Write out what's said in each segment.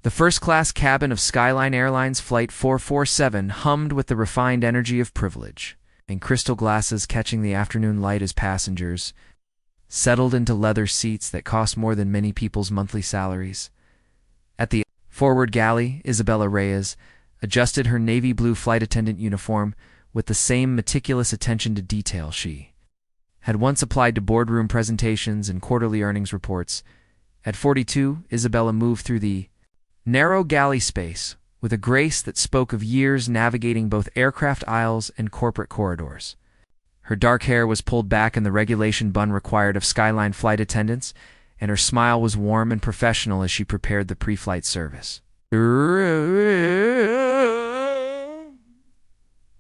The first-class cabin of Skyline Airlines Flight 447 hummed with the refined energy of privilege, and crystal glasses catching the afternoon light as passengers settled into leather seats that cost more than many people's monthly salaries. At the forward galley, Isabella Reyes adjusted her navy blue flight attendant uniform with the same meticulous attention to detail she had once applied to boardroom presentations and quarterly earnings reports. At 42, Isabella moved through the narrow galley space with a grace that spoke of years navigating both aircraft aisles and corporate corridors. Her dark hair was pulled back in the regulation bun required of Skyline flight attendants, and her smile was warm and professional as she prepared the pre-flight service. To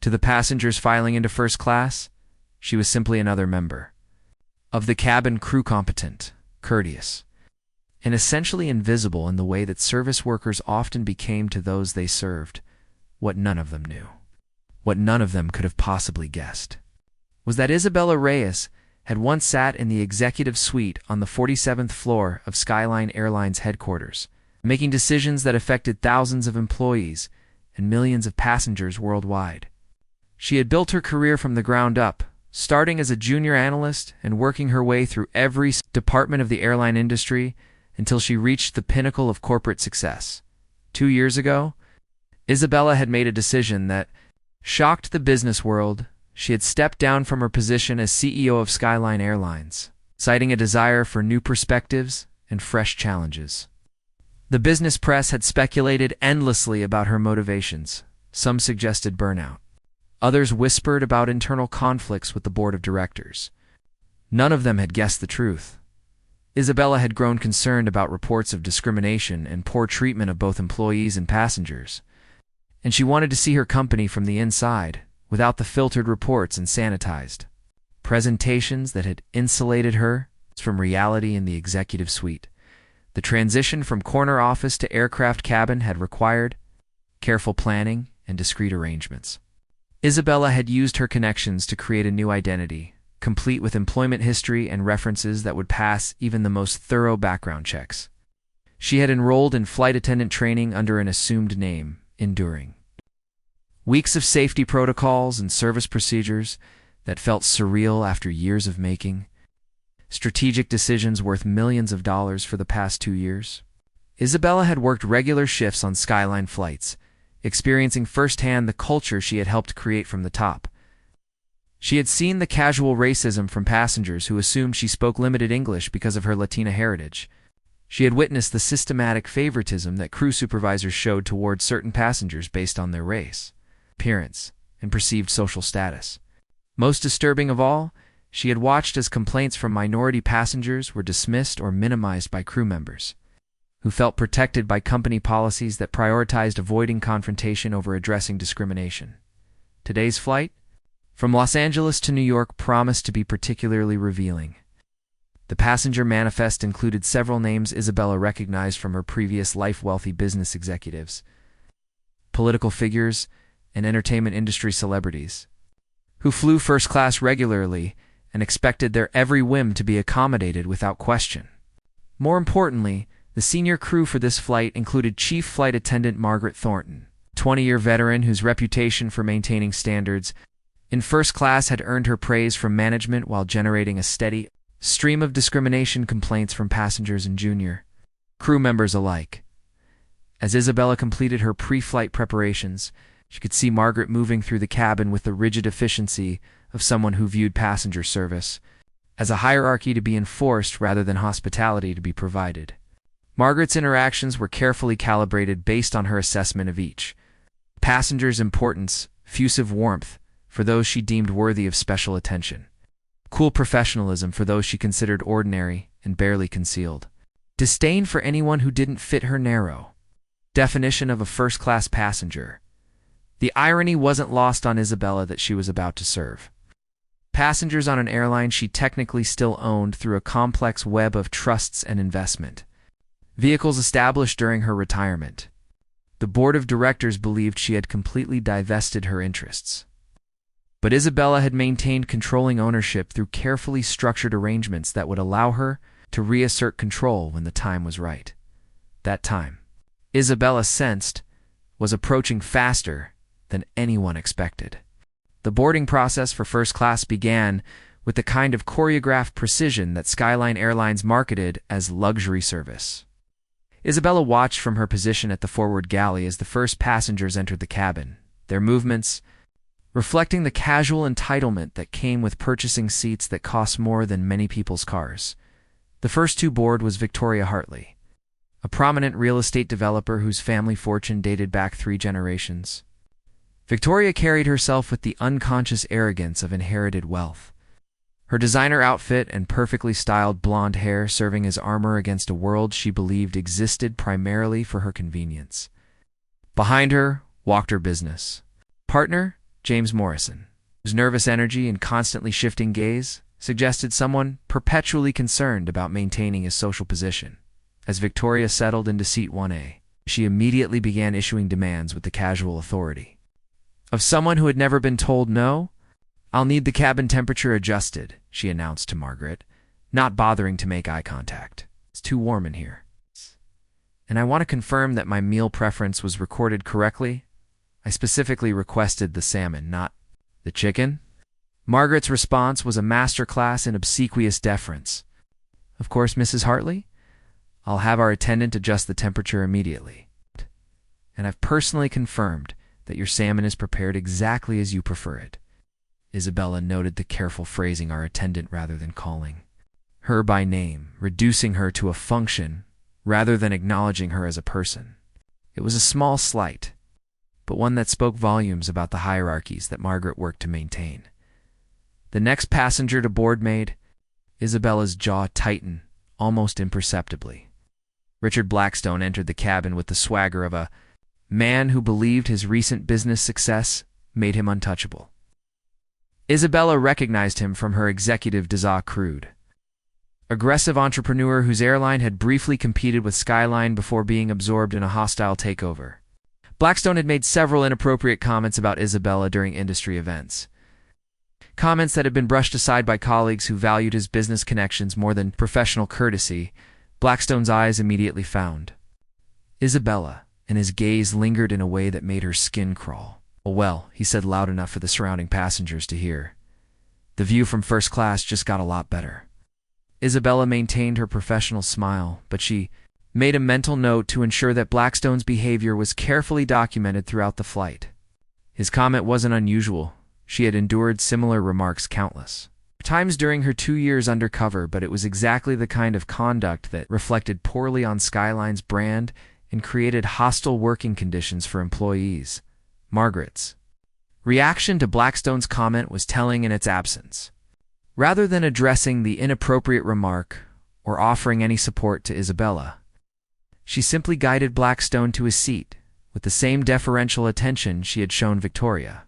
the passengers filing into first class, she was simply another member of the cabin crew, competent, courteous, and essentially invisible in the way that service workers often became to those they served. What none of them knew, what none of them could have possibly guessed, was that Isabella Reyes had once sat in the executive suite on the 47th floor of Skyline Airlines headquarters, making decisions that affected thousands of employees and millions of passengers worldwide. She had built her career from the ground up, starting as a junior analyst and working her way through every department of the airline industry until she reached the pinnacle of corporate success. 2 years ago, Isabella had made a decision that shocked the business world. She had stepped down from her position as CEO of Skyline Airlines, citing a desire for new perspectives and fresh challenges. The business press had speculated endlessly about her motivations. Some suggested burnout. Others whispered about internal conflicts with the board of directors. None of them had guessed the truth. Isabella had grown concerned about reports of discrimination and poor treatment of both employees and passengers, and she wanted to see her company from the inside, without the filtered reports and sanitized presentations that had insulated her from reality in the executive suite. The transition from corner office to aircraft cabin had required careful planning and discreet arrangements. Isabella had used her connections to create a new identity, complete with employment history and references that would pass even the most thorough background checks. She had enrolled in flight attendant training under an assumed name, Enduring. Weeks of safety protocols and service procedures that felt surreal after years of making strategic decisions worth millions of dollars for the past 2 years. Isabella had worked regular shifts on Skyline flights, experiencing firsthand the culture she had helped create from the top. She had seen the casual racism from passengers who assumed she spoke limited English because of her Latina heritage. She had witnessed the systematic favoritism that crew supervisors showed toward certain passengers based on their race, appearance, and perceived social status. Most disturbing of all, she had watched as complaints from minority passengers were dismissed or minimized by crew members, who felt protected by company policies that prioritized avoiding confrontation over addressing discrimination. Today's flight, from Los Angeles to New York, promised to be particularly revealing. The passenger manifest included several names Isabella recognized from her previous life: wealthy business executives, political figures, and entertainment industry celebrities, who flew first class regularly and expected their every whim to be accommodated without question. More importantly, the senior crew for this flight included Chief Flight Attendant Margaret Thornton, a 20-year veteran whose reputation for maintaining standards in first class had earned her praise from management while generating a steady stream of discrimination complaints from passengers and junior crew members alike. As Isabella completed her pre-flight preparations, she could see Margaret moving through the cabin with the rigid efficiency of someone who viewed passenger service as a hierarchy to be enforced rather than hospitality to be provided. Margaret's interactions were carefully calibrated based on her assessment of each passenger's importance, effusive warmth for those she deemed worthy of special attention, cool professionalism for those she considered ordinary and barely concealed, disdain for anyone who didn't fit her narrow definition of a first-class passenger. The irony wasn't lost on Isabella that she was about to serve passengers on an airline she technically still owned through a complex web of trusts and investment vehicles established during her retirement. The board of directors believed she had completely divested her interests. But Isabella had maintained controlling ownership through carefully structured arrangements that would allow her to reassert control when the time was right. That time Isabella sensed was approaching faster than anyone expected. The boarding process for first class began with the kind of choreographed precision that Skyline Airlines marketed as luxury service. Isabella watched from her position at the forward galley as the first passengers entered the cabin, their movements reflecting the casual entitlement that came with purchasing seats that cost more than many people's cars. The first to board was Victoria Hartley, a prominent real estate developer whose family fortune dated back 3 generations. Victoria carried herself with the unconscious arrogance of inherited wealth, her designer outfit and perfectly styled blonde hair serving as armor against a world she believed existed primarily for her convenience. Behind her walked her business partner, James Morrison, whose nervous energy and constantly shifting gaze suggested someone perpetually concerned about maintaining his social position. As Victoria settled into seat 1A, she immediately began issuing demands with the casual authority of someone who had never been told no. "I'll need the cabin temperature adjusted," she announced to Margaret, not bothering to make eye contact. "It's too warm in here. And I want to confirm that my meal preference was recorded correctly. I specifically requested the salmon, not the chicken." Margaret's response was a masterclass in obsequious deference. "Of course, Mrs. Hartley. I'll have our attendant adjust the temperature immediately. And I've personally confirmed that your salmon is prepared exactly as you prefer it." Isabella noted the careful phrasing our attendant rather than calling her by name, reducing her to a function rather than acknowledging her as a person. It was a small slight, but one that spoke volumes about the hierarchies that Margaret worked to maintain. The next passenger to board made Isabella's jaw tighten almost imperceptibly. Richard Blackstone entered the cabin with the swagger of a man who believed his recent business success made him untouchable. Isabella recognized him from her executive Dazaa Crude, aggressive entrepreneur whose airline had briefly competed with Skyline before being absorbed in a hostile takeover. Blackstone had made several inappropriate comments about Isabella during industry events, comments that had been brushed aside by colleagues who valued his business connections more than professional courtesy. Blackstone's eyes immediately found Isabella, and his gaze lingered in a way that made her skin crawl. "Well," he said loud enough for the surrounding passengers to hear, "the view from first class just got a lot better." Isabella maintained her professional smile, but she made a mental note to ensure that Blackstone's behavior was carefully documented throughout the flight. His comment wasn't unusual. She had endured similar remarks countless times during her 2 years undercover, but it was exactly the kind of conduct that reflected poorly on Skyline's brand and created hostile working conditions for employees. Margaret's reaction to Blackstone's comment was telling in its absence. Rather than addressing the inappropriate remark or offering any support to Isabella, she simply guided Blackstone to his seat with the same deferential attention she had shown Victoria.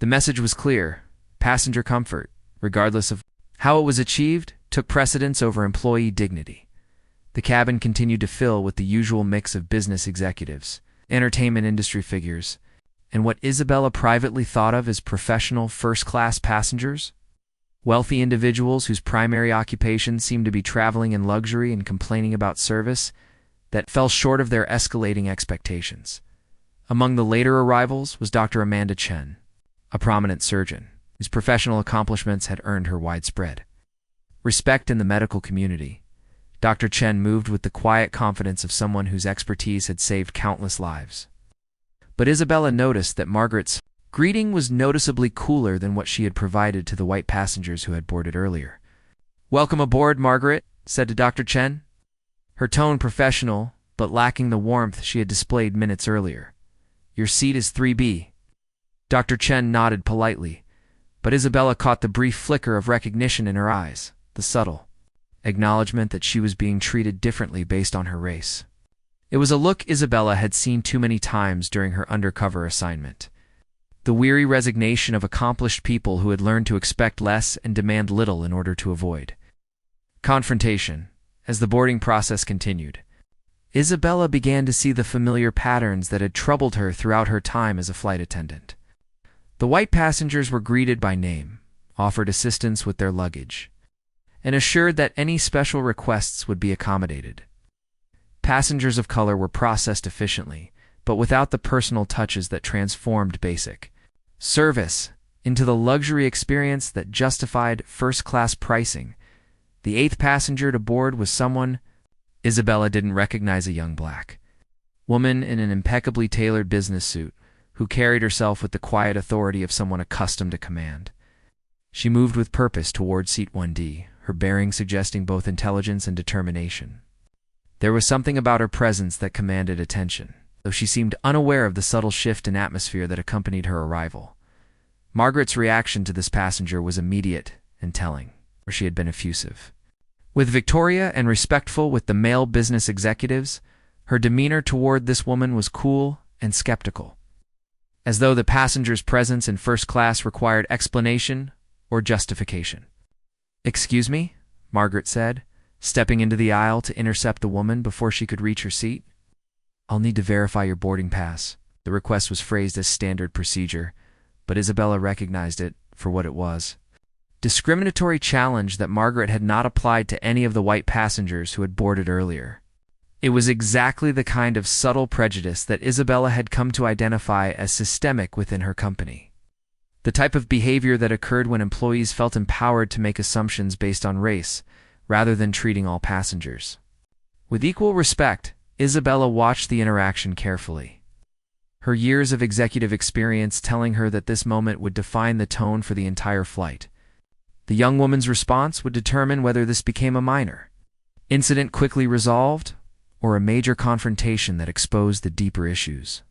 The message was clear: passenger comfort, regardless of how it was achieved, took precedence over employee dignity. The cabin continued to fill with the usual mix of business executives, entertainment industry figures, and what Isabella privately thought of as professional first-class passengers. Wealthy individuals whose primary occupation seemed to be traveling in luxury and complaining about service that fell short of their escalating expectations. Among the later arrivals was Dr. Amanda Chen, a prominent surgeon whose professional accomplishments had earned her widespread respect in the medical community. Dr. Chen moved with the quiet confidence of someone whose expertise had saved countless lives. But Isabella noticed that Margaret's greeting was noticeably cooler than what she had provided to the white passengers who had boarded earlier. "Welcome aboard, Margaret," said to Dr. Chen, her tone professional but lacking the warmth she had displayed minutes earlier. "Your seat is 3B. Dr. Chen nodded politely, but Isabella caught the brief flicker of recognition in her eyes, the subtle acknowledgement that she was being treated differently based on her race. It was a look Isabella had seen too many times during her undercover assignment. The weary resignation of accomplished people who had learned to expect less and demand little in order to avoid confrontation. As the boarding process continued, Isabella began to see the familiar patterns that had troubled her throughout her time as a flight attendant. The white passengers were greeted by name, offered assistance with their luggage, and assured that any special requests would be accommodated. Passengers of color were processed efficiently, but without the personal touches that transformed basic service into the luxury experience that justified first-class pricing. The eighth passenger to board was someone Isabella didn't recognize, a young black woman in an impeccably tailored business suit who carried herself with the quiet authority of someone accustomed to command. She moved with purpose toward seat 1D, her bearing suggesting both intelligence and determination. There was something about her presence that commanded attention, though she seemed unaware of the subtle shift in atmosphere that accompanied her arrival. Margaret's reaction to this passenger was immediate and telling, for she had been effusive with Victoria and respectful with the male business executives. Her demeanor toward this woman was cool and skeptical, as though the passenger's presence in first class required explanation or justification. "Excuse me," Margaret said, stepping into the aisle to intercept the woman before she could reach her seat. "I'll need to verify your boarding pass." The request was phrased as standard procedure, but Isabella recognized it for what it was. Discriminatory challenge that Margaret had not applied to any of the white passengers who had boarded earlier. It was exactly the kind of subtle prejudice that Isabella had come to identify as systemic within her company. The type of behavior that occurred when employees felt empowered to make assumptions based on race, rather than treating all passengers with equal respect. Isabella watched the interaction carefully, her years of executive experience telling her that this moment would define the tone for the entire flight. The young woman's response would determine whether this became a minor incident quickly resolved or a major confrontation that exposed the deeper issues.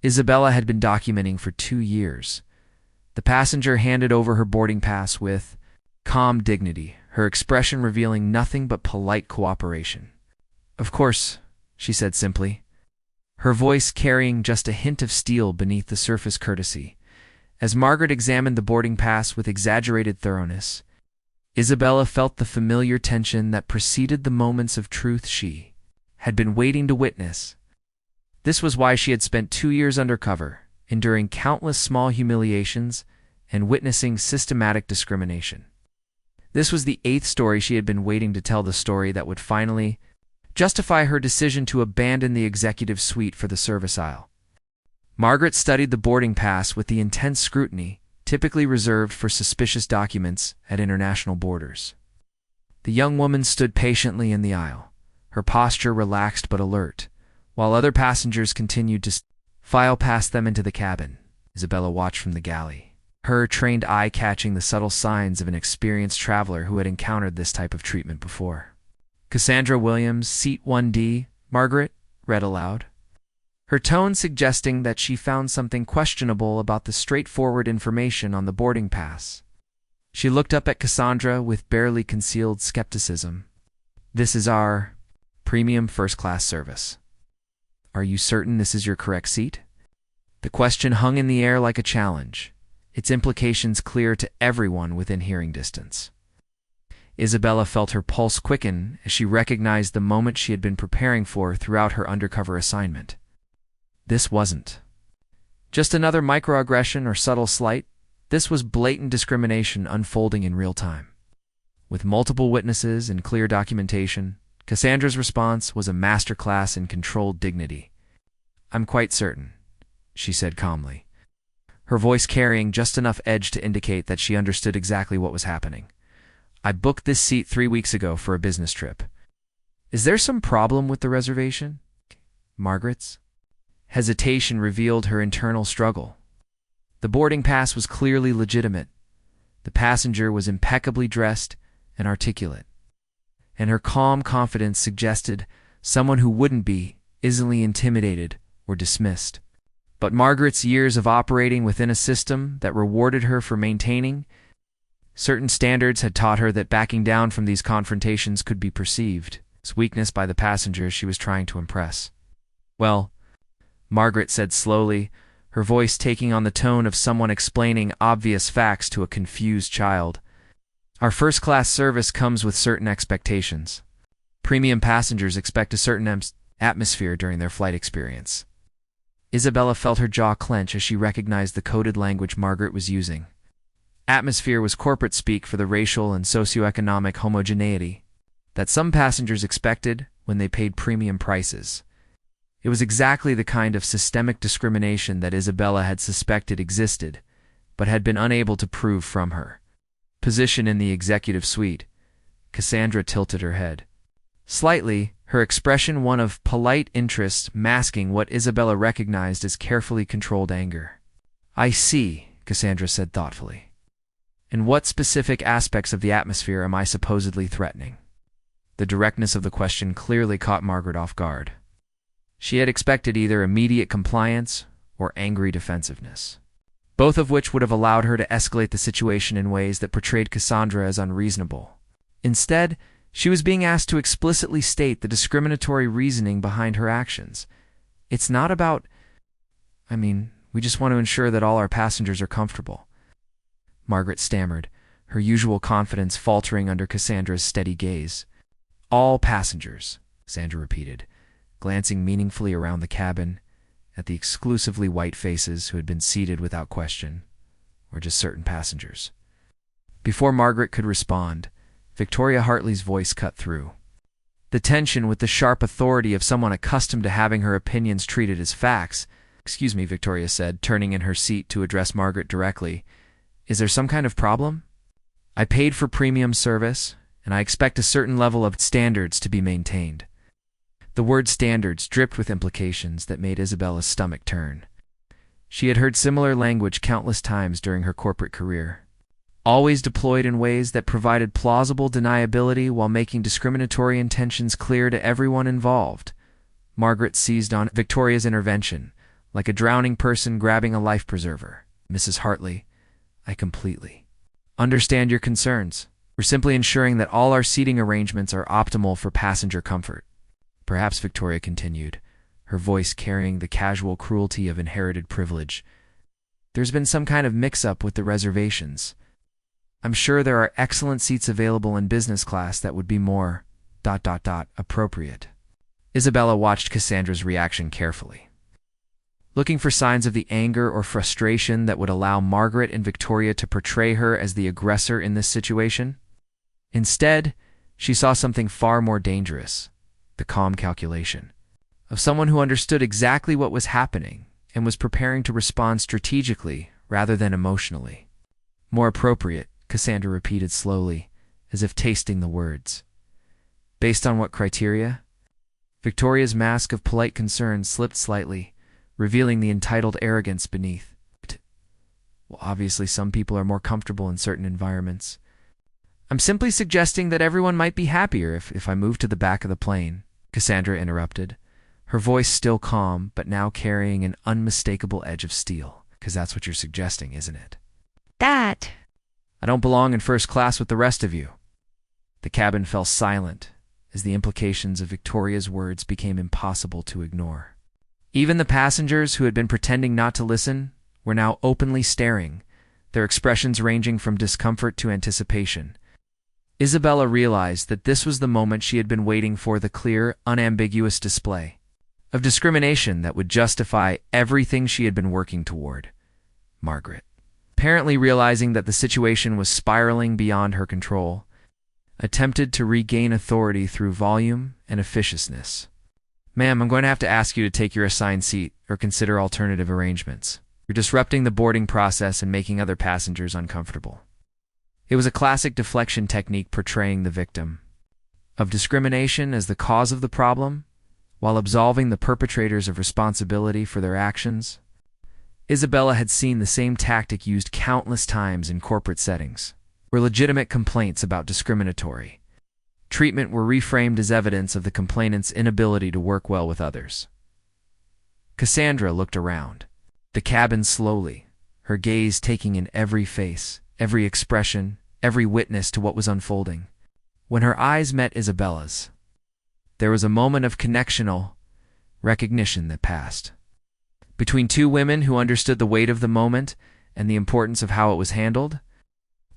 Isabella had been documenting for 2 years. The passenger handed over her boarding pass with calm dignity, her expression revealing nothing but polite cooperation. "Of course," she said simply, her voice carrying just a hint of steel beneath the surface courtesy. As Margaret examined the boarding pass with exaggerated thoroughness, Isabella felt the familiar tension that preceded the moments of truth she had been waiting to witness. This was why she had spent 2 years undercover, enduring countless small humiliations and witnessing systematic discrimination. This was the 8th story she had been waiting to tell, the story that would finally justify her decision to abandon the executive suite for the service aisle. Margaret studied the boarding pass with the intense scrutiny typically reserved for suspicious documents at international borders. The young woman stood patiently in the aisle, her posture relaxed but alert, while other passengers continued to file past them into the cabin. Isabella watched from the galley, her trained eye catching the subtle signs of an experienced traveler who had encountered this type of treatment before. "Cassandra Williams, seat 1D, Margaret," read aloud, her tone suggesting that she found something questionable about the straightforward information on the boarding pass. She looked up at Cassandra with barely concealed skepticism. "This is our premium first-class service. Are you certain this is your correct seat?" The question hung in the air like a challenge, its implications clear to everyone within hearing distance. Isabella felt her pulse quicken as she recognized the moment she had been preparing for throughout her undercover assignment. This wasn't just another microaggression or subtle slight. This was blatant discrimination unfolding in real time. With multiple witnesses and clear documentation, Cassandra's response was a masterclass in controlled dignity. "I'm quite certain," she said calmly, her voice carrying just enough edge to indicate that she understood exactly what was happening. "I booked this seat 3 weeks ago for a business trip." "Is there some problem with the reservation?" Margaret's hesitation revealed her internal struggle. The boarding pass was clearly legitimate. The passenger was impeccably dressed and articulate, and her calm confidence suggested someone who wouldn't be easily intimidated or dismissed. But Margaret's years of operating within a system that rewarded her for maintaining certain standards had taught her that backing down from these confrontations could be perceived as weakness by the passengers she was trying to impress. "Well," Margaret said slowly, her voice taking on the tone of someone explaining obvious facts to a confused child, "our first-class service comes with certain expectations. Premium passengers expect a certain atmosphere during their flight experience." Isabella felt her jaw clench as she recognized the coded language Margaret was using. Atmosphere was corporate speak for the racial and socioeconomic homogeneity that some passengers expected when they paid premium prices. It was exactly the kind of systemic discrimination that Isabella had suspected existed, but had been unable to prove from her position in the executive suite. Cassandra tilted her head slightly, her expression one of polite interest masking what Isabella recognized as carefully controlled anger. "I see," Cassandra said thoughtfully. "And what specific aspects of the atmosphere am I supposedly threatening?" The directness of the question clearly caught Margaret off guard. She had expected either immediate compliance or angry defensiveness, both of which would have allowed her to escalate the situation in ways that portrayed Cassandra as unreasonable. Instead, she was being asked to explicitly state the discriminatory reasoning behind her actions. "It's not about... we just want to ensure that all our passengers are comfortable," Margaret stammered, her usual confidence faltering under Cassandra's steady gaze. "All passengers," Cassandra repeated, glancing meaningfully around the cabin at the exclusively white faces who had been seated without question, or just certain passengers. Before Margaret could respond, Victoria Hartley's voice cut through. The tension with the sharp authority of someone accustomed to having her opinions treated as facts. "Excuse me," Victoria said, turning in her seat to address Margaret directly. "Is there some kind of problem? I paid for premium service, and I expect a certain level of standards to be maintained." The word standards dripped with implications that made Isabella's stomach turn. She had heard similar language countless times during her corporate career, always deployed in ways that provided plausible deniability while making discriminatory intentions clear to everyone involved. Margaret seized on Victoria's intervention, like a drowning person grabbing a life preserver. "Mrs. Hartley, I completely understand your concerns. We're simply ensuring that all our seating arrangements are optimal for passenger comfort." Perhaps, Victoria continued, her voice carrying the casual cruelty of inherited privilege, "there's been some kind of mix-up with the reservations. I'm sure there are excellent seats available in business class that would be more... appropriate." Isabella watched Cassandra's reaction carefully, looking for signs of the anger or frustration that would allow Margaret and Victoria to portray her as the aggressor in this situation. Instead, she saw something far more dangerous, the calm calculation of someone who understood exactly what was happening and was preparing to respond strategically rather than emotionally. "More appropriate," Cassandra repeated slowly, as if tasting the words. "Based on what criteria?" Victoria's mask of polite concern slipped slightly, revealing the entitled arrogance beneath. "Well, obviously some people are more comfortable in certain environments. I'm simply suggesting that everyone might be happier if I moved to the back of the plane," Cassandra interrupted, her voice still calm but now carrying an unmistakable edge of steel. "'Cause that's what you're suggesting, isn't it?" "That..." "I don't belong in first class with the rest of you." The cabin fell silent as the implications of Victoria's words became impossible to ignore. Even the passengers who had been pretending not to listen were now openly staring, their expressions ranging from discomfort to anticipation. Isabella realized that this was the moment she had been waiting for, the clear, unambiguous display of discrimination that would justify everything she had been working toward. Margaret, apparently realizing that the situation was spiraling beyond her control, attempted to regain authority through volume and officiousness. "Ma'am, I'm going to have to ask you to take your assigned seat or consider alternative arrangements. You're disrupting the boarding process and making other passengers uncomfortable." It was a classic deflection technique portraying the victim of discrimination as the cause of the problem, while absolving the perpetrators of responsibility for their actions. Isabella had seen the same tactic used countless times in corporate settings, where legitimate complaints about discriminatory treatment were reframed as evidence of the complainant's inability to work well with others. Cassandra looked around the cabin slowly, her gaze taking in every face, every expression, every witness to what was unfolding. When her eyes met Isabella's, there was a moment of connectional recognition that passed. Between two women who understood the weight of the moment and the importance of how it was handled.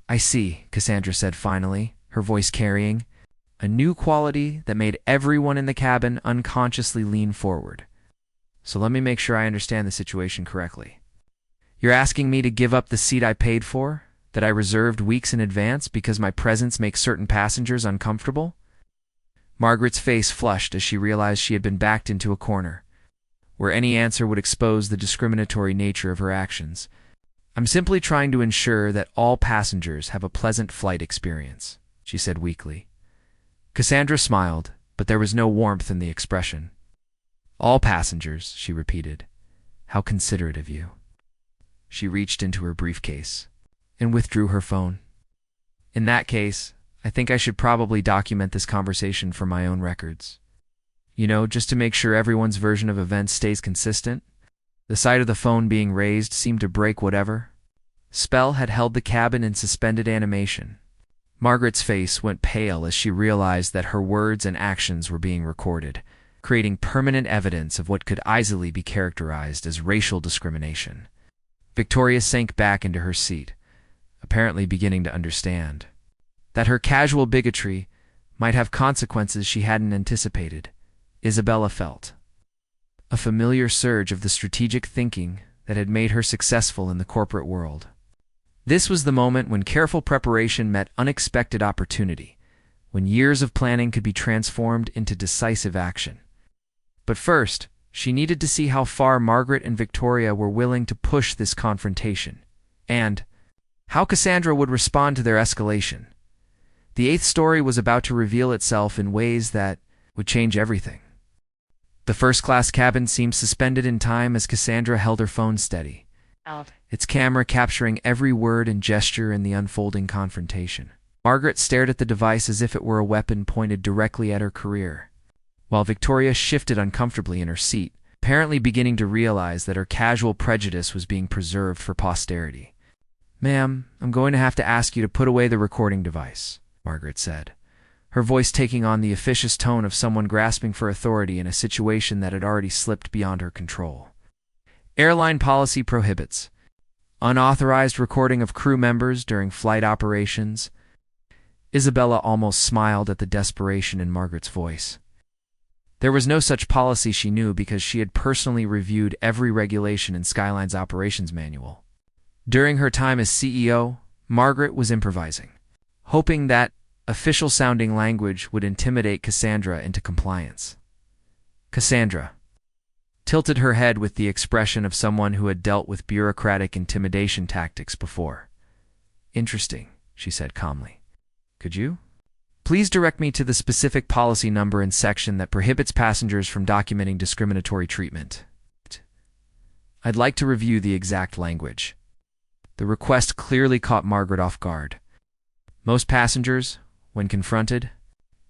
"I see," Cassandra said finally, her voice carrying a new quality that made everyone in the cabin unconsciously lean forward. "So let me make sure I understand the situation correctly. You're asking me to give up the seat I paid for, that I reserved weeks in advance because my presence makes certain passengers uncomfortable?" Margaret's face flushed as she realized she had been backed into a corner, where any answer would expose the discriminatory nature of her actions. "I'm simply trying to ensure that all passengers have a pleasant flight experience," she said weakly. Cassandra smiled, but there was no warmth in the expression. "All passengers," she repeated. "How considerate of you." She reached into her briefcase and withdrew her phone. "In that case, I think I should probably document this conversation for my own records. Just to make sure everyone's version of events stays consistent." The sight of the phone being raised seemed to break whatever spell had held the cabin in suspended animation. Margaret's face went pale as she realized that her words and actions were being recorded, creating permanent evidence of what could easily be characterized as racial discrimination. Victoria sank back into her seat, apparently beginning to understand that her casual bigotry might have consequences she hadn't anticipated. Isabella felt a familiar surge of the strategic thinking that had made her successful in the corporate world. This was the moment when careful preparation met unexpected opportunity, when years of planning could be transformed into decisive action. But first, she needed to see how far Margaret and Victoria were willing to push this confrontation, and how Cassandra would respond to their escalation. The eighth story was about to reveal itself in ways that would change everything. The first-class cabin seemed suspended in time as Cassandra held her phone steady, its camera capturing every word and gesture in the unfolding confrontation. Margaret stared at the device as if it were a weapon pointed directly at her career, while Victoria shifted uncomfortably in her seat, apparently beginning to realize that her casual prejudice was being preserved for posterity. "Ma'am, I'm going to have to ask you to put away the recording device," Margaret said, her voice taking on the officious tone of someone grasping for authority in a situation that had already slipped beyond her control. "Airline policy prohibits unauthorized recording of crew members during flight operations." Isabella almost smiled at the desperation in Margaret's voice. There was no such policy, she knew, because she had personally reviewed every regulation in Skyline's operations manual. During her time as CEO, Margaret was improvising, hoping that official-sounding language would intimidate Cassandra into compliance. Cassandra tilted her head with the expression of someone who had dealt with bureaucratic intimidation tactics before. "Interesting," she said calmly. "Could you please direct me to the specific policy number and section that prohibits passengers from documenting discriminatory treatment? I'd like to review the exact language." The request clearly caught Margaret off guard. Most passengers, when confronted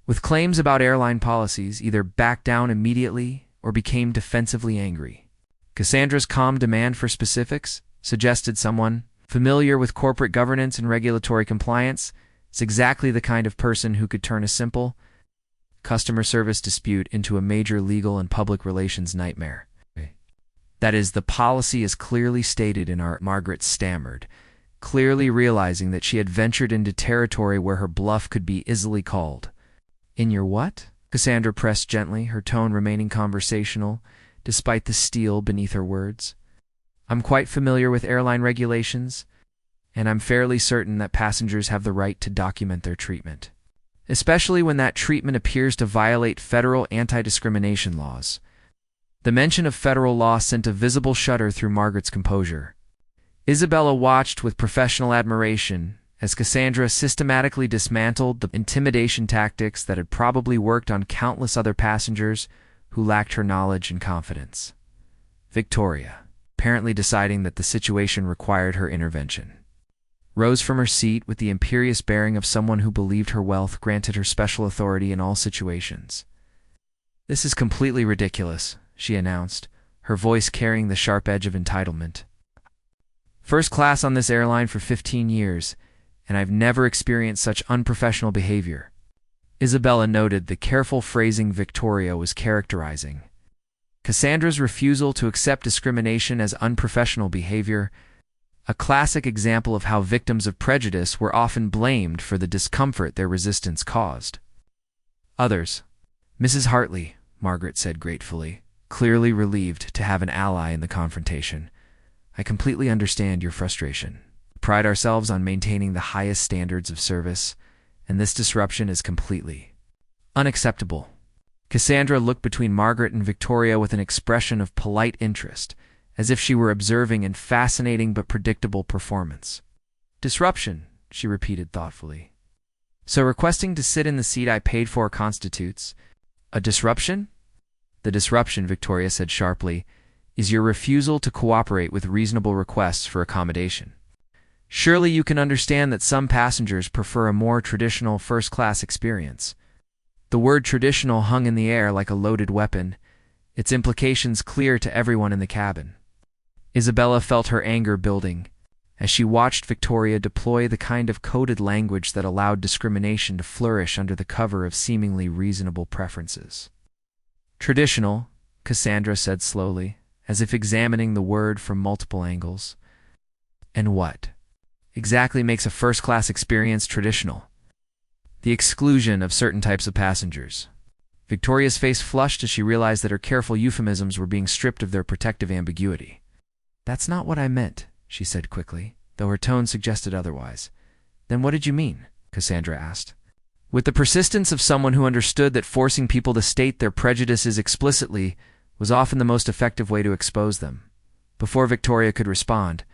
with claims about airline policies, either backed down immediately or became defensively angry. Cassandra's calm demand for specifics suggested someone familiar with corporate governance and regulatory compliance is exactly the kind of person who could turn a simple customer service dispute into a major legal and public relations nightmare. "That is, the policy is clearly stated in our—" Margaret stammered, clearly realizing that she had ventured into territory where her bluff could be easily called. "In your what?" Cassandra pressed gently, her tone remaining conversational, despite the steel beneath her words. "I'm quite familiar with airline regulations, and I'm fairly certain that passengers have the right to document their treatment, especially when that treatment appears to violate federal anti-discrimination laws." The mention of federal law sent a visible shudder through Margaret's composure. Isabella watched with professional admiration as Cassandra systematically dismantled the intimidation tactics that had probably worked on countless other passengers who lacked her knowledge and confidence. Victoria, apparently deciding that the situation required her intervention, rose from her seat with the imperious bearing of someone who believed her wealth granted her special authority in all situations. "This is completely ridiculous," she announced, her voice carrying the sharp edge of entitlement. "First class on this airline for 15 years, and I've never experienced such unprofessional behavior." Isabella noted the careful phrasing Victoria was characterizing. Cassandra's refusal to accept discrimination as unprofessional behavior, a classic example of how victims of prejudice were often blamed for the discomfort their resistance caused. "Others. Mrs. Hartley," Margaret said gratefully, clearly relieved to have an ally in the confrontation. "I completely understand your frustration. We pride ourselves on maintaining the highest standards of service, and this disruption is completely Unacceptable. Cassandra looked between Margaret and Victoria with an expression of polite interest, as if she were observing a fascinating but predictable performance. Disruption, she repeated thoughtfully. So requesting to sit in the seat I paid for constitutes a disruption? The disruption, Victoria said sharply, is your refusal to cooperate with reasonable requests for accommodation. Surely you can understand that some passengers prefer a more traditional first-class experience. The word traditional hung in the air like a loaded weapon, its implications clear to everyone in the cabin. Isabella felt her anger building as she watched Victoria deploy the kind of coded language that allowed discrimination to flourish under the cover of seemingly reasonable preferences. Traditional, Cassandra said slowly, as if examining the word from multiple angles. And what exactly makes a first-class experience traditional? The exclusion of certain types of passengers. Victoria's face flushed as she realized that her careful euphemisms were being stripped of their protective ambiguity. That's not what I meant, she said quickly, though her tone suggested otherwise. Then what did you mean? Cassandra asked. With the persistence of someone who understood that forcing people to state their prejudices explicitly was often the most effective way to expose them. Before Victoria could respond,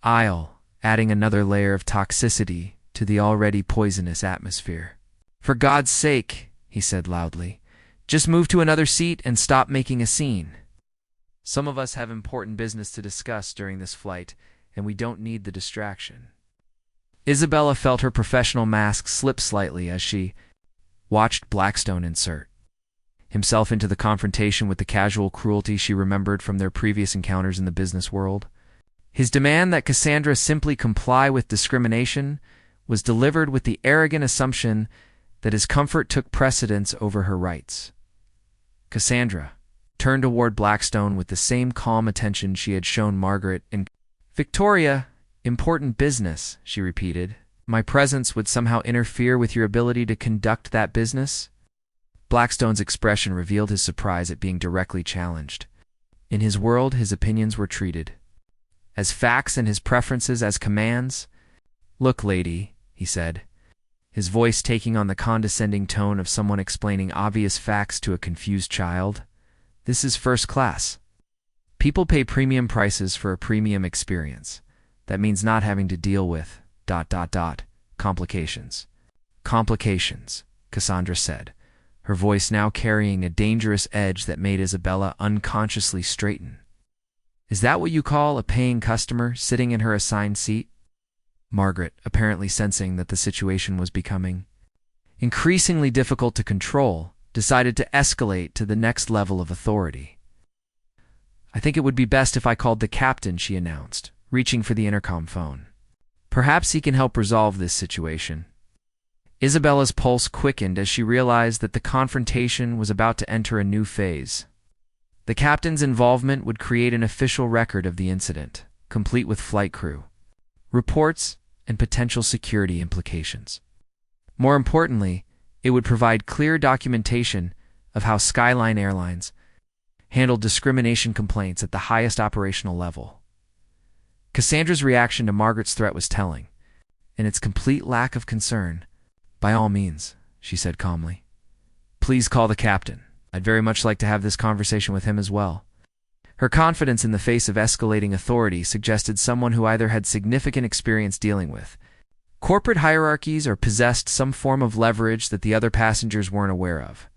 adding another layer of toxicity to the already poisonous atmosphere. For God's sake, he said loudly, just move to another seat and stop making a scene. Some of us have important business to discuss during this flight, and we don't need the distraction. Isabella felt her professional mask slip slightly as she watched Blackstone insert himself into the confrontation with the casual cruelty she remembered from their previous encounters in the business world. His demand that Cassandra simply comply with discrimination was delivered with the arrogant assumption that his comfort took precedence over her rights. Cassandra turned toward Blackstone with the same calm attention she had shown Margaret and Victoria. Important business, she repeated. My presence would somehow interfere with your ability to conduct that business? Blackstone's expression revealed his surprise at being directly challenged. In his world, his opinions were treated as facts and his preferences as commands. Look, lady, he said, his voice taking on the condescending tone of someone explaining obvious facts to a confused child. This is first class. People pay premium prices for a premium experience. That means not having to deal with ... complications. Complications, Cassandra said, her voice now carrying a dangerous edge that made Isabella unconsciously straighten. Is that what you call a paying customer sitting in her assigned seat? Margaret, apparently sensing that the situation was becoming increasingly difficult to control, decided to escalate to the next level of authority. I think it would be best if I called the captain, she announced, reaching for the intercom phone. Perhaps he can help resolve this situation. Isabella's pulse quickened as she realized that the confrontation was about to enter a new phase. The captain's involvement would create an official record of the incident, complete with flight crew reports and potential security implications. More importantly, it would provide clear documentation of how Skyline Airlines handled discrimination complaints at the highest operational level. Cassandra's reaction to Margaret's threat was telling, and its complete lack of concern. By all means, she said calmly. Please call the captain. I'd very much like to have this conversation with him as well. Her confidence in the face of escalating authority suggested someone who either had significant experience dealing with corporate hierarchies or possessed some form of leverage that the other passengers weren't aware of.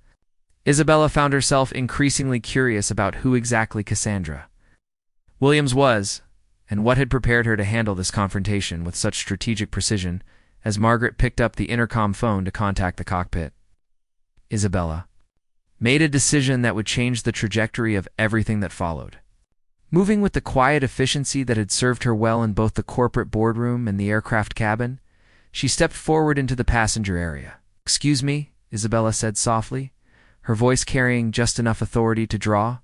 Isabella found herself increasingly curious about who exactly Cassandra Williams was, and what had prepared her to handle this confrontation with such strategic precision as Margaret picked up the intercom phone to contact the cockpit. Isabella made a decision that would change the trajectory of everything that followed. Moving with the quiet efficiency that had served her well in both the corporate boardroom and the aircraft cabin, she stepped forward into the passenger area. Excuse me, Isabella said softly, her voice carrying just enough authority to draw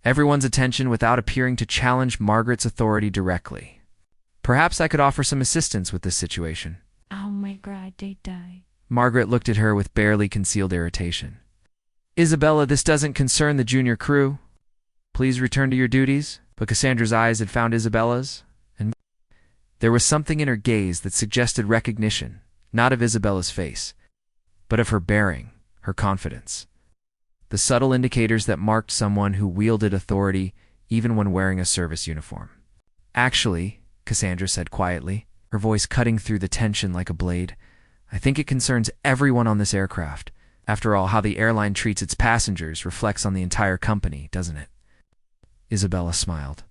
everyone's attention without appearing to challenge Margaret's authority directly. Perhaps I could offer some assistance with this situation. Oh my God, they die. Margaret looked at her with barely concealed irritation. Isabella, this doesn't concern the junior crew. Please return to your duties. But Cassandra's eyes had found Isabella's, and there was something in her gaze that suggested recognition, not of Isabella's face, but of her bearing, her confidence. The subtle indicators that marked someone who wielded authority even when wearing a service uniform. "Actually," Cassandra said quietly, her voice cutting through the tension like a blade, "I think it concerns everyone on this aircraft. After all, how the airline treats its passengers reflects on the entire company, doesn't it?" Isabella smiled,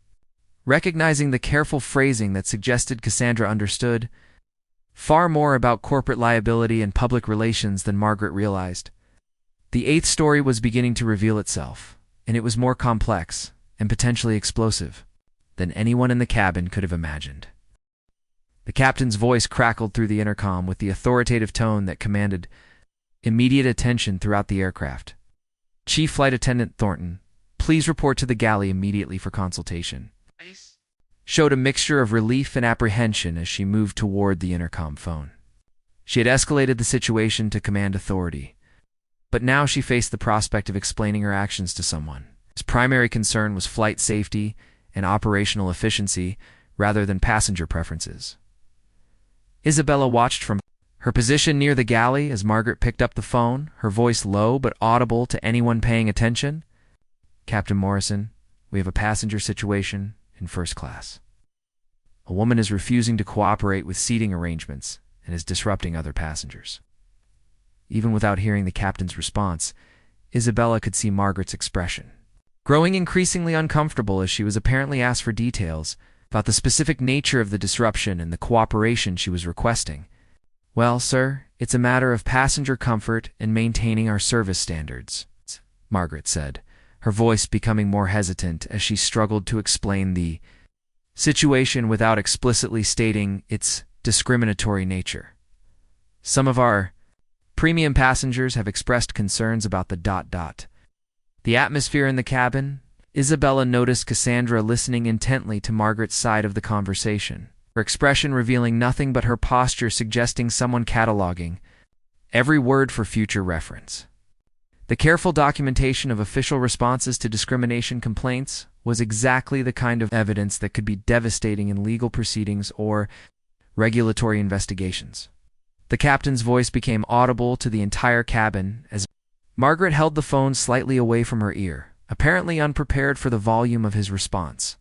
recognizing the careful phrasing that suggested Cassandra understood far more about corporate liability and public relations than Margaret realized. The eighth story was beginning to reveal itself, and it was more complex and potentially explosive than anyone in the cabin could have imagined. The captain's voice crackled through the intercom with the authoritative tone that commanded immediate attention throughout the aircraft. "Chief Flight Attendant Thornton, please report to the galley immediately for consultation." Showed a mixture of relief and apprehension as she moved toward the intercom phone. She had escalated the situation to command authority, but now she faced the prospect of explaining her actions to someone. His primary concern was flight safety and operational efficiency rather than passenger preferences. Isabella watched from her position near the galley as Margaret picked up the phone, her voice low but audible to anyone paying attention. "Captain Morrison, we have a passenger situation in first class. A woman is refusing to cooperate with seating arrangements and is disrupting other passengers." Even without hearing the captain's response, Isabella could see Margaret's expression, growing increasingly uncomfortable as she was apparently asked for details about the specific nature of the disruption and the cooperation she was requesting. "Well, sir, it's a matter of passenger comfort and maintaining our service standards," Margaret said, her voice becoming more hesitant as she struggled to explain the situation without explicitly stating its discriminatory nature. "Some of our premium passengers have expressed concerns about the atmosphere in the cabin." Isabella noticed Cassandra listening intently to Margaret's side of the conversation, her expression revealing nothing but her posture suggesting someone cataloging every word for future reference. The careful documentation of official responses to discrimination complaints was exactly the kind of evidence that could be devastating in legal proceedings or regulatory investigations. The captain's voice became audible to the entire cabin as Margaret held the phone slightly away from her ear, apparently unprepared for the volume of his response.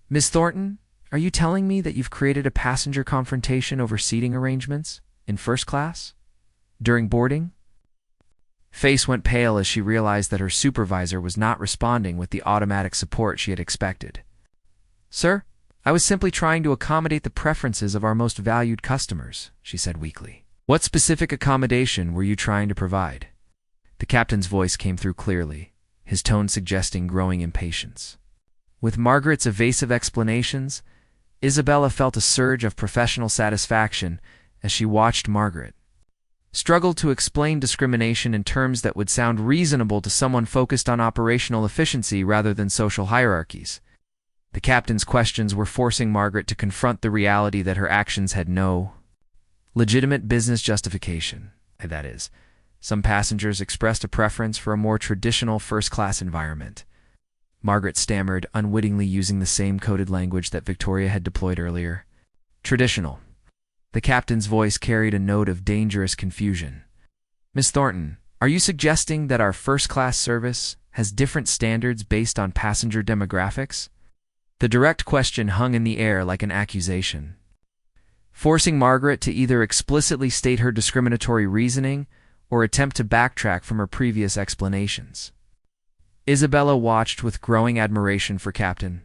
"Miss Thornton, are you telling me that you've created a passenger confrontation over seating arrangements in first class during boarding?" Face went pale as she realized that her supervisor was not responding with the automatic support she had expected. "Sir, I was simply trying to accommodate the preferences of our most valued customers," she said weakly. "What specific accommodation were you trying to provide?" The captain's voice came through clearly, his tone suggesting growing impatience. With Margaret's evasive explanations, Isabella felt a surge of professional satisfaction as she watched Margaret struggle to explain discrimination in terms that would sound reasonable to someone focused on operational efficiency rather than social hierarchies. The captain's questions were forcing Margaret to confront the reality that her actions had no legitimate business justification. That is, some passengers expressed a preference for a more traditional first-class environment. Margaret stammered, unwittingly using the same coded language that Victoria had deployed earlier. "Traditional." The captain's voice carried a note of dangerous confusion. "Miss Thornton, are you suggesting that our first-class service has different standards based on passenger demographics?" The direct question hung in the air like an accusation, forcing Margaret to either explicitly state her discriminatory reasoning or attempt to backtrack from her previous explanations. Isabella watched with growing admiration for Captain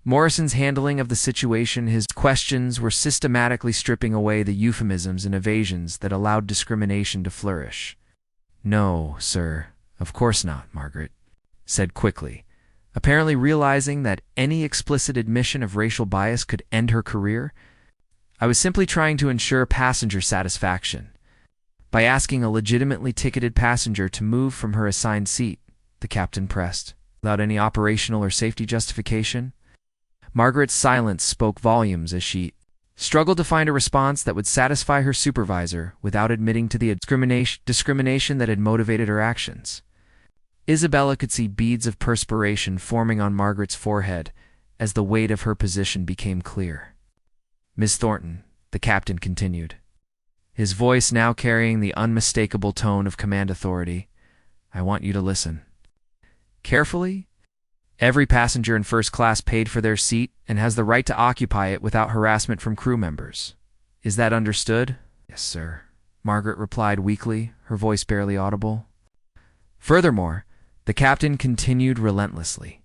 Morrison's handling of the situation. His questions were systematically stripping away the euphemisms and evasions that allowed discrimination to flourish. "No, sir, of course not," Margaret said quickly, apparently realizing that any explicit admission of racial bias could end her career. "I was simply trying to ensure passenger satisfaction by asking a legitimately ticketed passenger to move from her assigned seat," the captain pressed, without any operational or safety justification. Margaret's silence spoke volumes as she struggled to find a response that would satisfy her supervisor without admitting to the discrimination that had motivated her actions. Isabella could see beads of perspiration forming on Margaret's forehead as the weight of her position became clear. "Miss Thornton," the captain continued, his voice now carrying the unmistakable tone of command authority. "I want you to listen carefully. Every passenger in first class paid for their seat and has the right to occupy it without harassment from crew members. Is that understood?" "Yes, sir," Margaret replied weakly, her voice barely audible. Furthermore, the captain continued relentlessly.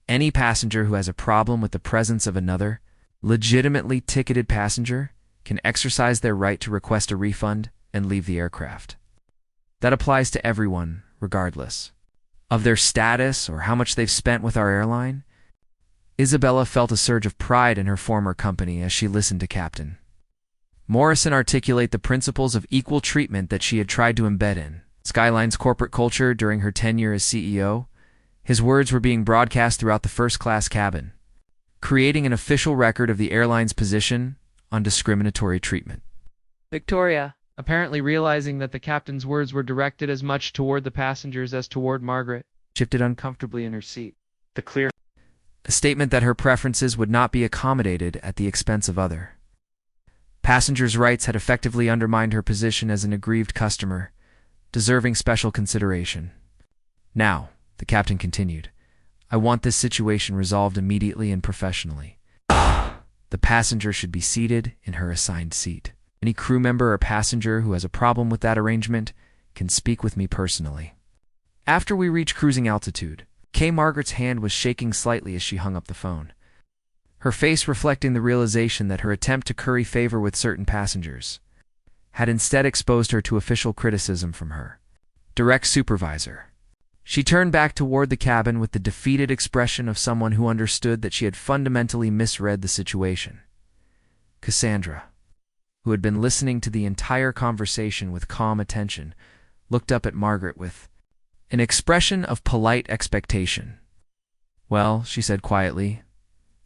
"Any passenger who has a problem with the presence of another, legitimately ticketed passenger can exercise their right to request a refund and leave the aircraft. That applies to everyone, regardless of their status or how much they've spent with our airline." Isabella felt a surge of pride in her former company as she listened to Captain Morrison articulate the principles of equal treatment that she had tried to embed in Skyline's corporate culture during her tenure as CEO. His words were being broadcast throughout the first-class cabin, creating an official record of the airline's position on discriminatory treatment. Victoria, apparently realizing that the captain's words were directed as much toward the passengers as toward Margaret, shifted uncomfortably in her seat. A statement that her preferences would not be accommodated at the expense of other passengers' rights had effectively undermined her position as an aggrieved customer, deserving special consideration. "Now," the captain continued, "I want this situation resolved immediately and professionally. The passenger should be seated in her assigned seat. Any crew member or passenger who has a problem with that arrangement can speak with me personally." After we reached cruising altitude, Margaret's hand was shaking slightly as she hung up the phone, her face reflecting the realization that her attempt to curry favor with certain passengers had instead exposed her to official criticism from her direct supervisor. She turned back toward the cabin with the defeated expression of someone who understood that she had fundamentally misread the situation. Cassandra, who had been listening to the entire conversation with calm attention, looked up at Margaret with an expression of polite expectation. "Well," she said quietly,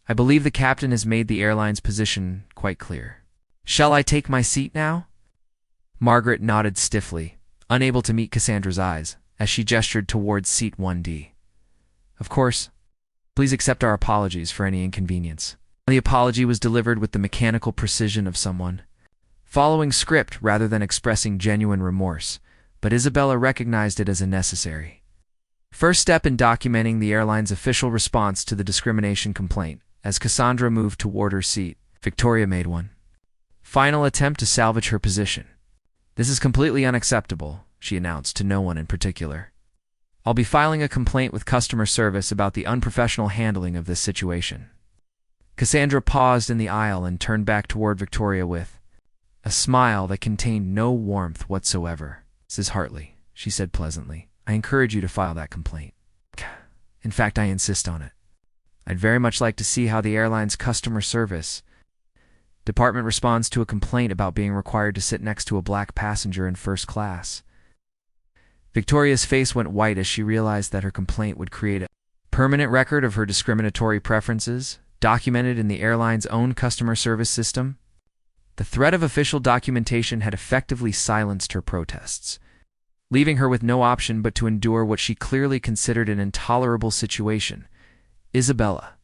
"I believe the captain has made the airline's position quite clear. Shall I take my seat now?" Margaret nodded stiffly, unable to meet Cassandra's eyes, as she gestured towards seat 1D. "Of course. Please accept our apologies for any inconvenience." The apology was delivered with the mechanical precision of someone following script rather than expressing genuine remorse, but Isabella recognized it as a necessary first step in documenting the airline's official response to the discrimination complaint. As Cassandra moved toward her seat, Victoria made one final attempt to salvage her position. "This is completely unacceptable," she announced to no one in particular. "I'll be filing a complaint with customer service about the unprofessional handling of this situation." Cassandra paused in the aisle and turned back toward Victoria with a smile that contained no warmth whatsoever. "Mrs. Hartley," she said pleasantly, "I encourage you to file that complaint. In fact, I insist on it. I'd very much like to see how the airline's customer service department responds to a complaint about being required to sit next to a black passenger in first class." Victoria's face went white as she realized that her complaint would create a permanent record of her discriminatory preferences, documented in the airline's own customer service system. The threat of official documentation had effectively silenced her protests, leaving her with no option but to endure what she clearly considered an intolerable situation. Isabella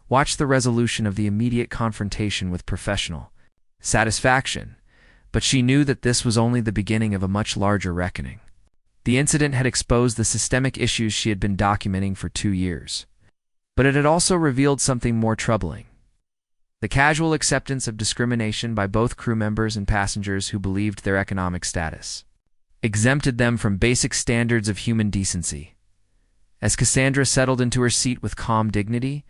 watched the resolution of the immediate confrontation with professional satisfaction, but she knew that this was only the beginning of a much larger reckoning. The incident had exposed the systemic issues she had been documenting for 2 years, but it had also revealed something more troubling: the casual acceptance of discrimination by both crew members and passengers who believed their economic status exempted them from basic standards of human decency. As Cassandra settled into her seat with calm dignity,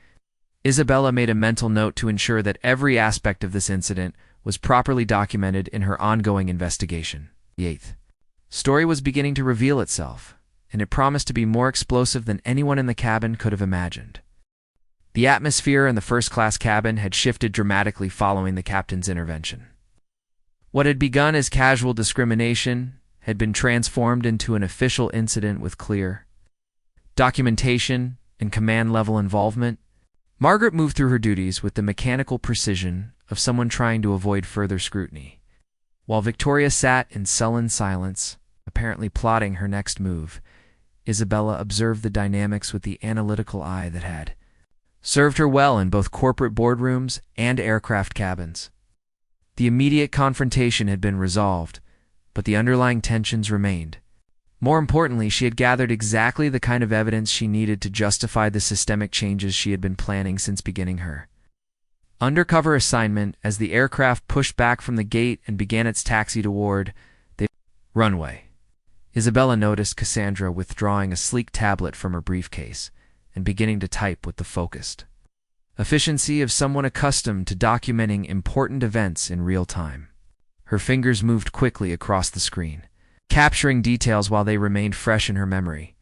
Isabella made a mental note to ensure that every aspect of this incident was properly documented in her ongoing investigation. The eighth story was beginning to reveal itself, and it promised to be more explosive than anyone in the cabin could have imagined. The atmosphere in the first-class cabin had shifted dramatically following the captain's intervention. What had begun as casual discrimination had been transformed into an official incident with clear documentation and command-level involvement. Margaret moved through her duties with the mechanical precision of someone trying to avoid further scrutiny, while Victoria sat in sullen silence, apparently plotting her next move. Isabella observed the dynamics with the analytical eye that had served her well in both corporate boardrooms and aircraft cabins. The immediate confrontation had been resolved, but the underlying tensions remained. More importantly, she had gathered exactly the kind of evidence she needed to justify the systemic changes she had been planning since beginning her undercover assignment. As the aircraft pushed back from the gate and began its taxi toward the runway, Isabella noticed Cassandra withdrawing a sleek tablet from her briefcase and beginning to type with the focused efficiency of someone accustomed to documenting important events in real time. Her fingers moved quickly across the screen, capturing details while they remained fresh in her memory.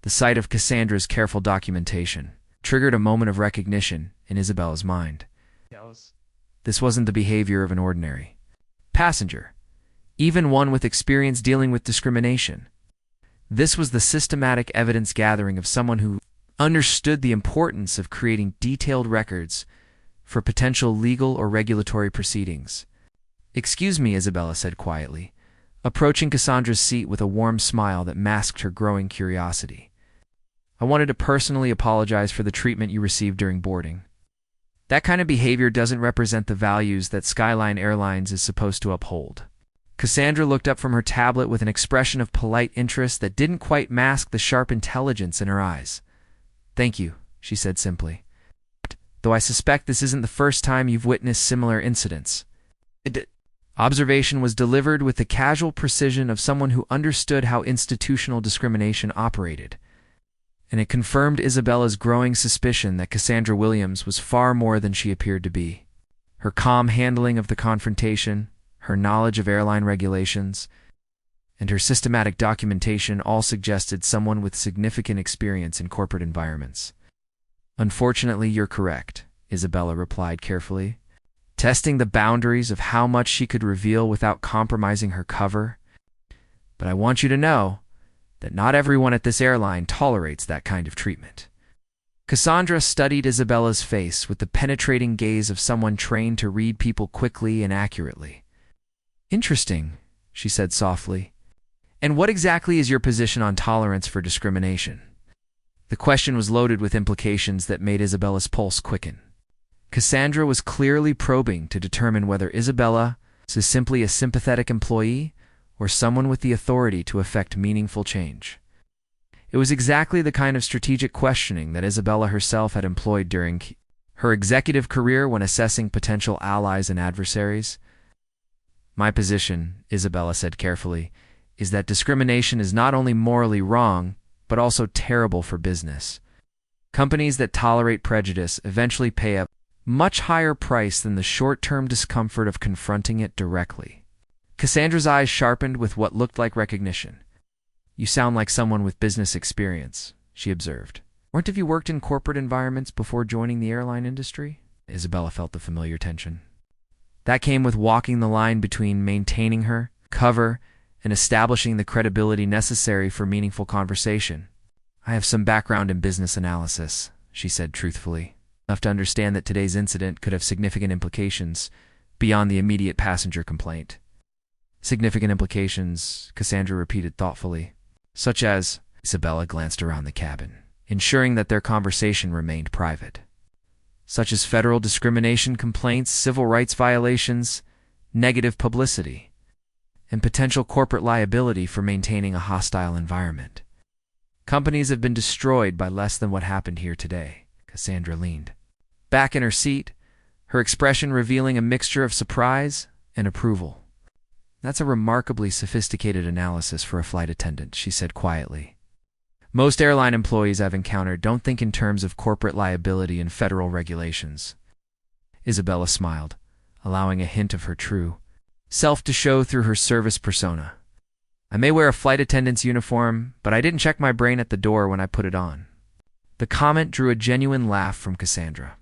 The sight of Cassandra's careful documentation triggered a moment of recognition in Isabella's mind. This wasn't the behavior of an ordinary passenger, even one with experience dealing with discrimination. This was the systematic evidence gathering of someone who understood the importance of creating detailed records for potential legal or regulatory proceedings. "Excuse me," Isabella said quietly, approaching Cassandra's seat with a warm smile that masked her growing curiosity. "I wanted to personally apologize for the treatment you received during boarding. That kind of behavior doesn't represent the values that Skyline Airlines is supposed to uphold." Cassandra looked up from her tablet with an expression of polite interest that didn't quite mask the sharp intelligence in her eyes. "Thank you," she said simply. "Though I suspect this isn't the first time you've witnessed similar incidents." Observation was delivered with the casual precision of someone who understood how institutional discrimination operated, and it confirmed Isabella's growing suspicion that Cassandra Williams was far more than she appeared to be. Her calm handling of the confrontation, her knowledge of airline regulations, and her systematic documentation all suggested someone with significant experience in corporate environments. "Unfortunately, you're correct," Isabella replied carefully, testing the boundaries of how much she could reveal without compromising her cover. "But I want you to know that not everyone at this airline tolerates that kind of treatment." Cassandra studied Isabella's face with the penetrating gaze of someone trained to read people quickly and accurately. "Interesting," she said softly. "And what exactly is your position on tolerance for discrimination?" The question was loaded with implications that made Isabella's pulse quicken. Cassandra was clearly probing to determine whether Isabella was simply a sympathetic employee or someone with the authority to effect meaningful change. It was exactly the kind of strategic questioning that Isabella herself had employed during her executive career when assessing potential allies and adversaries. "My position," Isabella said carefully, "is that discrimination is not only morally wrong, but also terrible for business. Companies that tolerate prejudice eventually pay a much higher price than the short-term discomfort of confronting it directly." Cassandra's eyes sharpened with what looked like recognition. "You sound like someone with business experience," she observed. "Weren't you worked in corporate environments before joining the airline industry?" Isabella felt the familiar tension. That came with walking the line between maintaining her cover and establishing the credibility necessary for meaningful conversation. "I have some background in business analysis," she said truthfully, enough to understand that today's incident could have significant implications beyond the immediate passenger complaint. "Significant implications," Cassandra repeated thoughtfully. "Such as?" Isabella glanced around the cabin, ensuring that their conversation remained private. "Such as federal discrimination complaints, civil rights violations, negative publicity, and potential corporate liability for maintaining a hostile environment. Companies have been destroyed by less than what happened here today." Cassandra leaned back in her seat, her expression revealing a mixture of surprise and approval. "That's a remarkably sophisticated analysis for a flight attendant," she said quietly. "Most airline employees I've encountered don't think in terms of corporate liability and federal regulations." Isabella smiled, allowing a hint of her true self to show through her service persona. "I may wear a flight attendant's uniform, but I didn't check my brain at the door when I put it on." The comment drew a genuine laugh from Cassandra,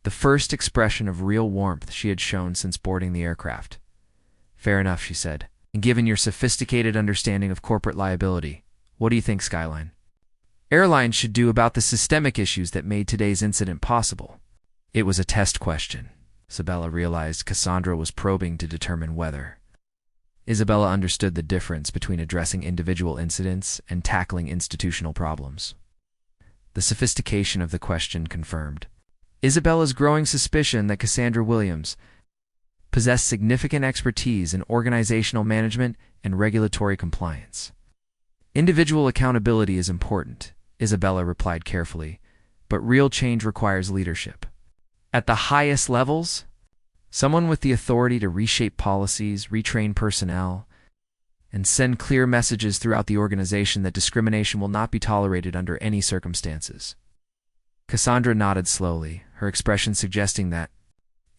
the first expression of real warmth she had shown since boarding the aircraft. "Fair enough," she said. "And given your sophisticated understanding of corporate liability, what do you think, Skyline Airlines should do about the systemic issues that made today's incident possible?" It was a test question. Isabella realized Cassandra was probing to determine whether. Isabella understood the difference between addressing individual incidents and tackling institutional problems. The sophistication of the question confirmed Isabella's growing suspicion that Cassandra Williams possessed significant expertise in organizational management and regulatory compliance. Individual accountability is important, Isabella replied carefully, but real change requires leadership. At the highest levels, someone with the authority to reshape policies, retrain personnel, and send clear messages throughout the organization that discrimination will not be tolerated under any circumstances. Cassandra nodded slowly, her expression suggesting that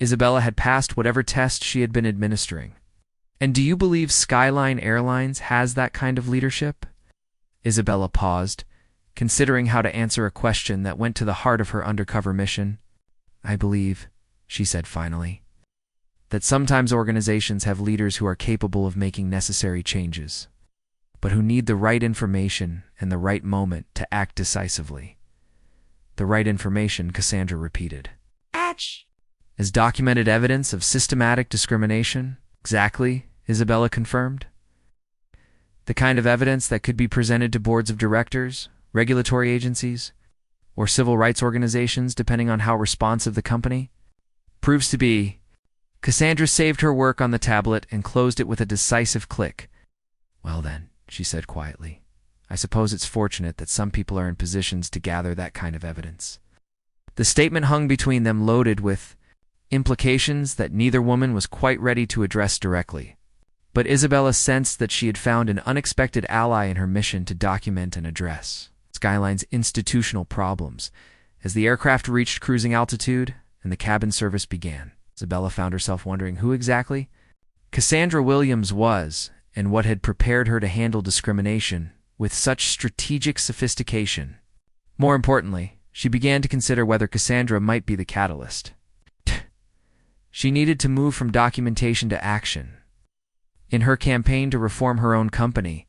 Isabella had passed whatever test she had been administering. And do you believe Skyline Airlines has that kind of leadership? Isabella paused, considering how to answer a question that went to the heart of her undercover mission. I believe, she said finally, that sometimes organizations have leaders who are capable of making necessary changes, but who need the right information and the right moment to act decisively. The right information, Cassandra repeated. Atch! As documented evidence of systematic discrimination? Exactly, Isabella confirmed. The kind of evidence that could be presented to boards of directors, regulatory agencies, or civil rights organizations, depending on how responsive the company proves to be. Cassandra saved her work on the tablet and closed it with a decisive click. Well then, she said quietly, I suppose it's fortunate that some people are in positions to gather that kind of evidence. The statement hung between them, loaded with implications that neither woman was quite ready to address directly. But Isabella sensed that she had found an unexpected ally in her mission to document and address Skyline's institutional problems. As the aircraft reached cruising altitude and the cabin service began, Isabella found herself wondering who exactly Cassandra Williams was and what had prepared her to handle discrimination with such strategic sophistication. More importantly, she began to consider whether Cassandra might be the catalyst. She needed to move from documentation to action. In her campaign to reform her own company,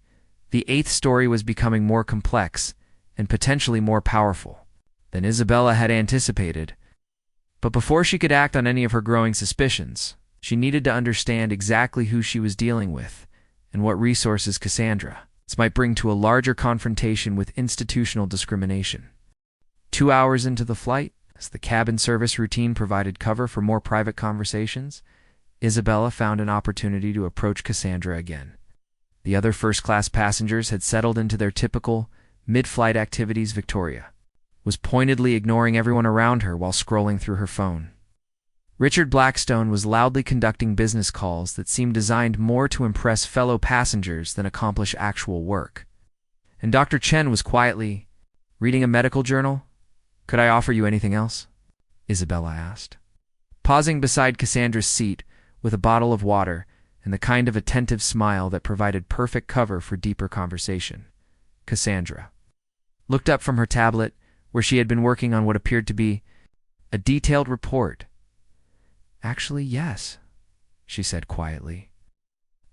the eighth story was becoming more complex and potentially more powerful than Isabella had anticipated. But before she could act on any of her growing suspicions, she needed to understand exactly who she was dealing with and what resources Cassandra might bring to a larger confrontation with institutional discrimination. 2 hours into the flight, as the cabin service routine provided cover for more private conversations, Isabella found an opportunity to approach Cassandra again. The other first-class passengers had settled into their typical mid-flight activities. Victoria was pointedly ignoring everyone around her while scrolling through her phone. Richard Blackstone was loudly conducting business calls that seemed designed more to impress fellow passengers than accomplish actual work. And Dr. Chen was quietly reading a medical journal. Could I offer you anything else? Isabella asked, pausing beside Cassandra's seat with a bottle of water and the kind of attentive smile that provided perfect cover for deeper conversation. Cassandra looked up from her tablet, where she had been working on what appeared to be a detailed report. Actually, yes, she said quietly.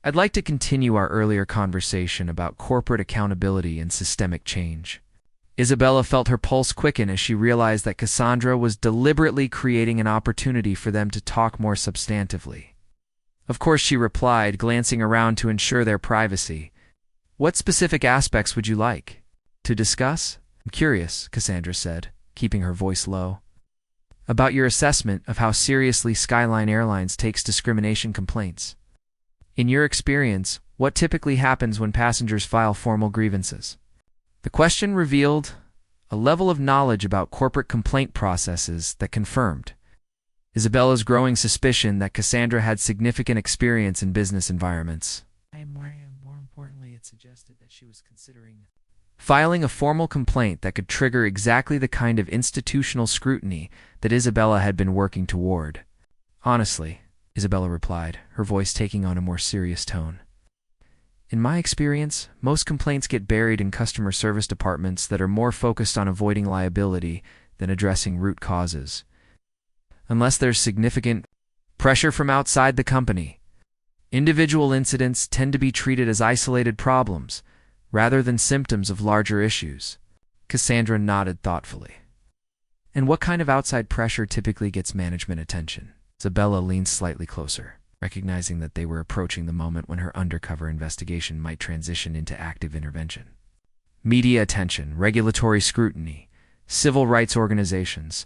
I'd like to continue our earlier conversation about corporate accountability and systemic change. Isabella felt her pulse quicken as she realized that Cassandra was deliberately creating an opportunity for them to talk more substantively. Of course, she replied, glancing around to ensure their privacy. What specific aspects would you like to discuss? I'm curious, Cassandra said, keeping her voice low. About your assessment of how seriously Skyline Airlines takes discrimination complaints. In your experience, what typically happens when passengers file formal grievances? The question revealed a level of knowledge about corporate complaint processes that confirmed Isabella's growing suspicion that Cassandra had significant experience in business environments. More importantly, it suggested that she was considering filing a formal complaint that could trigger exactly the kind of institutional scrutiny that Isabella had been working toward. Honestly, Isabella replied, her voice taking on a more serious tone. In my experience, most complaints get buried in customer service departments that are more focused on avoiding liability than addressing root causes. Unless there's significant pressure from outside the company, individual incidents tend to be treated as isolated problems rather than symptoms of larger issues. Cassandra nodded thoughtfully. And what kind of outside pressure typically gets management attention? Isabella leaned slightly closer, recognizing that they were approaching the moment when her undercover investigation might transition into active intervention. Media attention, regulatory scrutiny, civil rights organizations.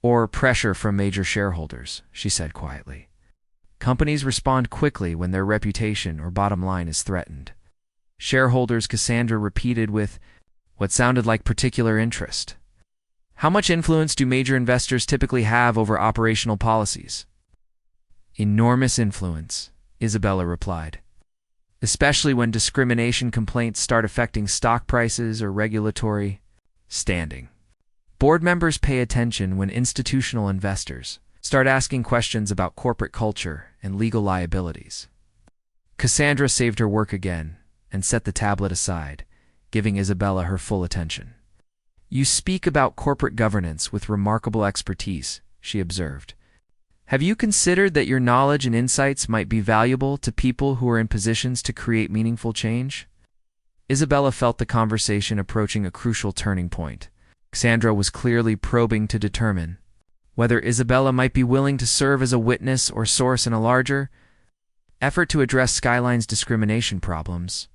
or pressure from major shareholders, she said quietly. Companies respond quickly when their reputation or bottom line is threatened. Shareholders, Cassandra repeated with what sounded like particular interest. How much influence do major investors typically have over operational policies? Enormous influence, Isabella replied. Especially when discrimination complaints start affecting stock prices or regulatory standing. Board members pay attention when institutional investors start asking questions about corporate culture and legal liabilities. Cassandra saved her work again and set the tablet aside, giving Isabella her full attention. You speak about corporate governance with remarkable expertise, she observed. Have you considered that your knowledge and insights might be valuable to people who are in positions to create meaningful change? Isabella felt the conversation approaching a crucial turning point. Cassandra was clearly probing to determine whether Isabella might be willing to serve as a witness or source in a larger effort to address Skyline's discrimination problems.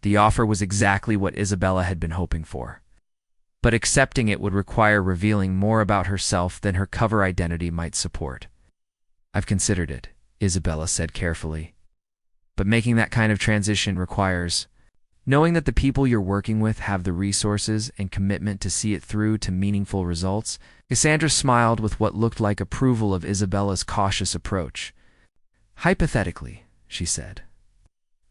The offer was exactly what Isabella had been hoping for. But accepting it would require revealing more about herself than her cover identity might support. I've considered it, Isabella said carefully. But making that kind of transition requires knowing that the people you're working with have the resources and commitment to see it through to meaningful results. Cassandra smiled with what looked like approval of Isabella's cautious approach. Hypothetically, she said,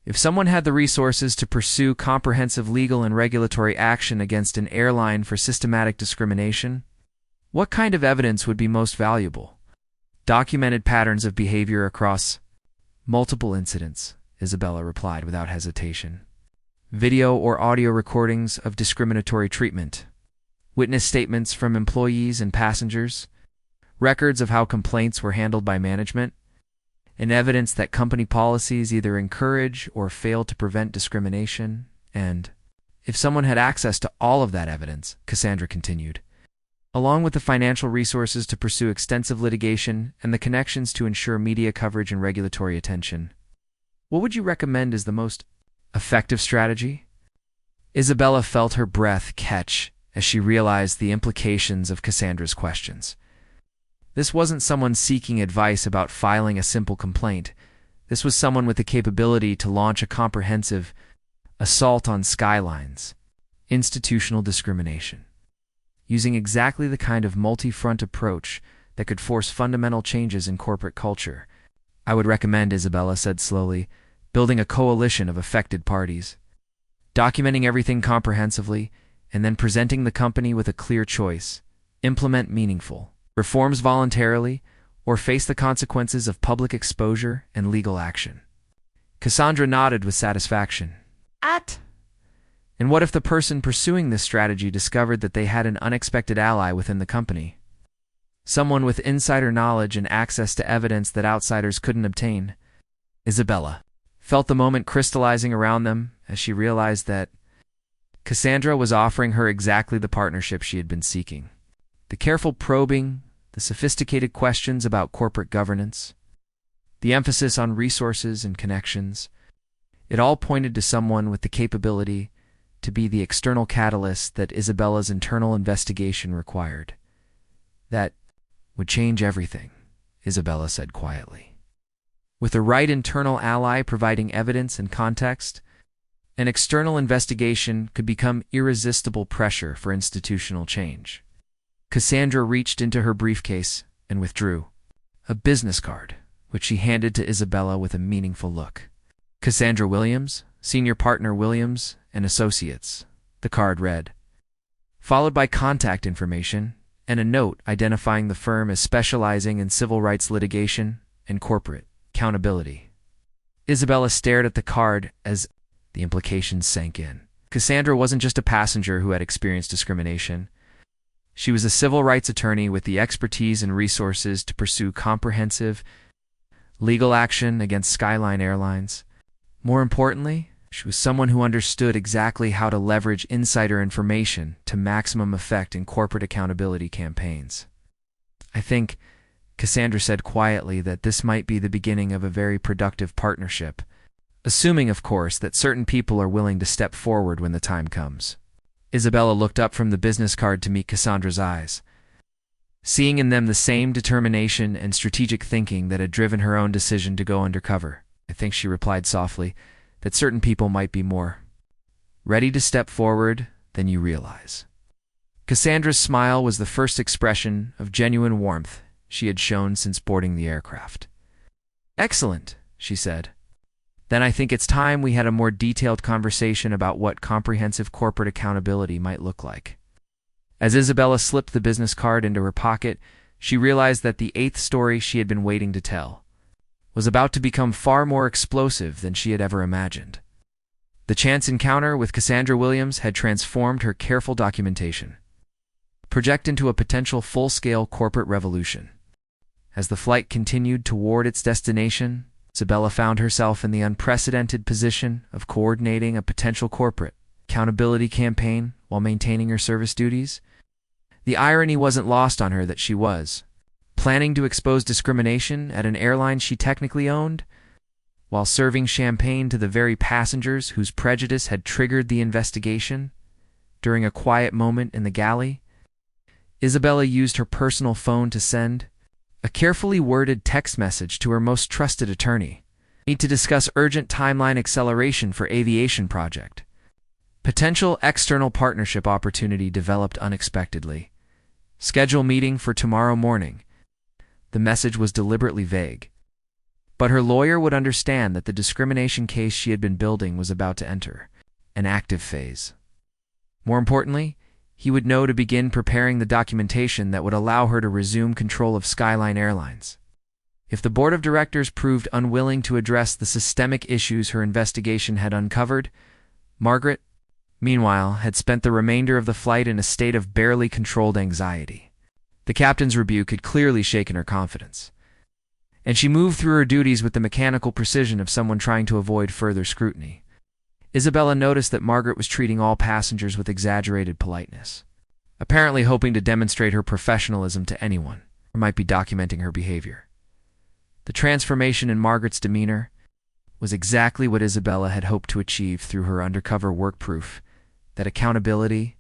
if someone had the resources to pursue comprehensive legal and regulatory action against an airline for systematic discrimination, what kind of evidence would be most valuable? Documented patterns of behavior across multiple incidents, Isabella replied without hesitation. Video or audio recordings of discriminatory treatment, witness statements from employees and passengers, records of how complaints were handled by management, and evidence that company policies either encourage or fail to prevent discrimination. And if someone had access to all of that evidence, Cassandra continued, along with the financial resources to pursue extensive litigation and the connections to ensure media coverage and regulatory attention, what would you recommend as the most effective strategy? Isabella felt her breath catch as she realized the implications of Cassandra's questions. This wasn't someone seeking advice about filing a simple complaint. This was someone with the capability to launch a comprehensive assault on Skyline's institutional discrimination, using exactly the kind of multi-front approach that could force fundamental changes in corporate culture. I would recommend, Isabella said slowly, building a coalition of affected parties, documenting everything comprehensively, and then presenting the company with a clear choice: implement meaningful reforms voluntarily, or face the consequences of public exposure and legal action. Cassandra nodded with satisfaction. And what if the person pursuing this strategy discovered that they had an unexpected ally within the company? Someone with insider knowledge and access to evidence that outsiders couldn't obtain. Isabella felt the moment crystallizing around them as she realized that Cassandra was offering her exactly the partnership she had been seeking. The careful probing, the sophisticated questions about corporate governance, the emphasis on resources and connections, it all pointed to someone with the capability to be the external catalyst that Isabella's internal investigation required. That would change everything, Isabella said quietly. With the right internal ally providing evidence and context, an external investigation could become irresistible pressure for institutional change. Cassandra reached into her briefcase and withdrew a business card, which she handed to Isabella with a meaningful look. Cassandra Williams, Senior Partner Williams and Associates, the card read, followed by contact information and a note identifying the firm as specializing in civil rights litigation and corporate accountability. Isabella stared at the card as the implications sank in. Cassandra wasn't just a passenger who had experienced discrimination. She was a civil rights attorney with the expertise and resources to pursue comprehensive legal action against Skyline Airlines. More importantly, she was someone who understood exactly how to leverage insider information to maximum effect in corporate accountability campaigns. I think, Cassandra said quietly, that this might be the beginning of a very productive partnership, assuming, of course, that certain people are willing to step forward when the time comes. Isabella looked up from the business card to meet Cassandra's eyes. seeing in them the same determination and strategic thinking that had driven her own decision to go undercover. I think, she replied softly, that certain people might be more ready to step forward than you realize. Cassandra's smile was the first expression of genuine warmth she had shown since boarding the aircraft. Excellent, she said. Then I think it's time we had a more detailed conversation about what comprehensive corporate accountability might look like. As Isabella slipped the business card into her pocket, she realized that the 8th story she had been waiting to tell was about to become far more explosive than she had ever imagined. The chance encounter with Cassandra Williams had transformed her careful documentation project into a potential full-scale corporate revolution. As the flight continued toward its destination, Isabella found herself in the unprecedented position of coordinating a potential corporate accountability campaign while maintaining her service duties. The irony wasn't lost on her that she was planning to expose discrimination at an airline she technically owned, while serving champagne to the very passengers whose prejudice had triggered the investigation. During a quiet moment in the galley, Isabella used her personal phone to send a carefully worded text message to her most trusted attorney. Need to discuss urgent timeline acceleration for aviation project. Potential external partnership opportunity developed unexpectedly. Schedule meeting for tomorrow morning. The message was deliberately vague, but her lawyer would understand that the discrimination case she had been building was about to enter an active phase. More importantly, he would know to begin preparing the documentation that would allow her to resume control of Skyline Airlines. If the board of directors proved unwilling to address the systemic issues her investigation had uncovered, Margaret, meanwhile, had spent the remainder of the flight in a state of barely controlled anxiety. The captain's rebuke had clearly shaken her confidence, and she moved through her duties with the mechanical precision of someone trying to avoid further scrutiny. Isabella noticed that Margaret was treating all passengers with exaggerated politeness, apparently hoping to demonstrate her professionalism to anyone who might be documenting her behavior. The transformation in Margaret's demeanor was exactly what Isabella had hoped to achieve through her undercover work proof that accountability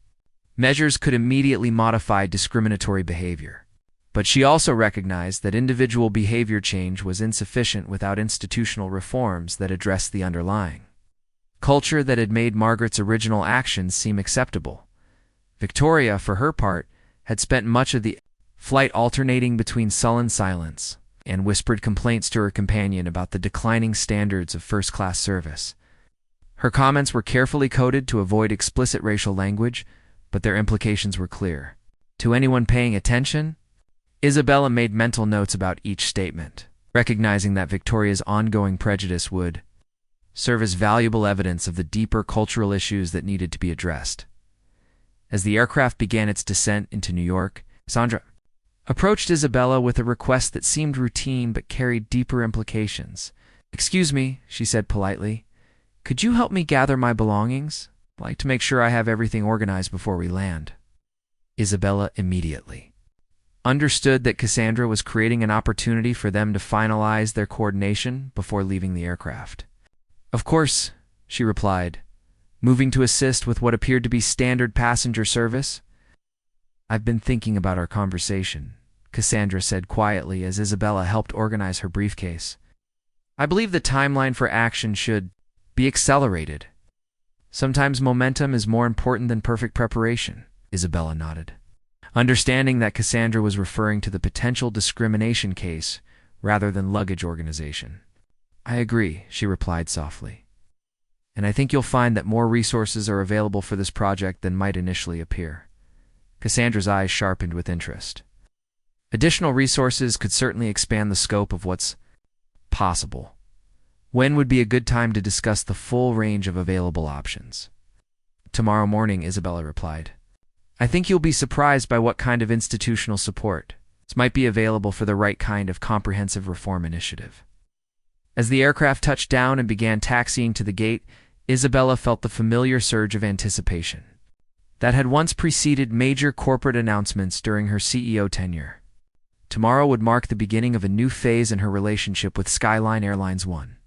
measures could immediately modify discriminatory behavior. But she also recognized that individual behavior change was insufficient without institutional reforms that addressed the underlying culture that had made Margaret's original actions seem acceptable. Victoria, for her part, had spent much of the flight alternating between sullen silence and whispered complaints to her companion about the declining standards of first-class service. Her comments were carefully coded to avoid explicit racial language, but their implications were clear. To anyone paying attention, Isabella made mental notes about each statement, recognizing that Victoria's ongoing prejudice would serve as valuable evidence of the deeper cultural issues that needed to be addressed. As the aircraft began its descent into New York, Cassandra approached Isabella with a request that seemed routine but carried deeper implications. "Excuse me," she said politely. "Could you help me gather my belongings? I'd like to make sure I have everything organized before we land." Isabella immediately understood that Cassandra was creating an opportunity for them to finalize their coordination before leaving the aircraft. "Of course," she replied, moving to assist with what appeared to be standard passenger service. "I've been thinking about our conversation," Cassandra said quietly as Isabella helped organize her briefcase. "I believe the timeline for action should be accelerated. Sometimes momentum is more important than perfect preparation." Isabella nodded, understanding that Cassandra was referring to the potential discrimination case rather than luggage organization. "I agree," she replied softly. "And I think you'll find that more resources are available for this project than might initially appear." Cassandra's eyes sharpened with interest. Additional resources could certainly expand the scope of what's possible. When would be a good time to discuss the full range of available options? "Tomorrow morning," Isabella replied. "I think you'll be surprised by what kind of institutional support might be available for the right kind of comprehensive reform initiative." As the aircraft touched down and began taxiing to the gate, Isabella felt the familiar surge of anticipation that had once preceded major corporate announcements during her CEO tenure. Tomorrow would mark the beginning of a new phase in her relationship with Skyline Airlines One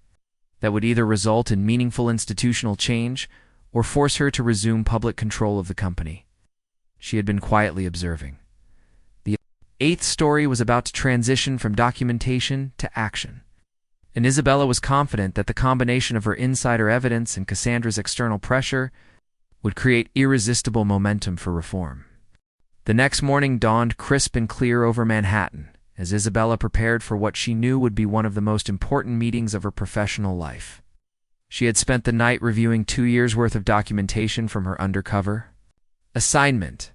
that would either result in meaningful institutional change or force her to resume public control of the company. She had been quietly observing the eighth story was about to transition from documentation to action. And Isabella was confident that the combination of her insider evidence and Cassandra's external pressure would create irresistible momentum for reform. The next morning dawned crisp and clear over Manhattan, as Isabella prepared for what she knew would be one of the most important meetings of her professional life. She had spent the night reviewing 2 years' worth of documentation from her undercover assignment,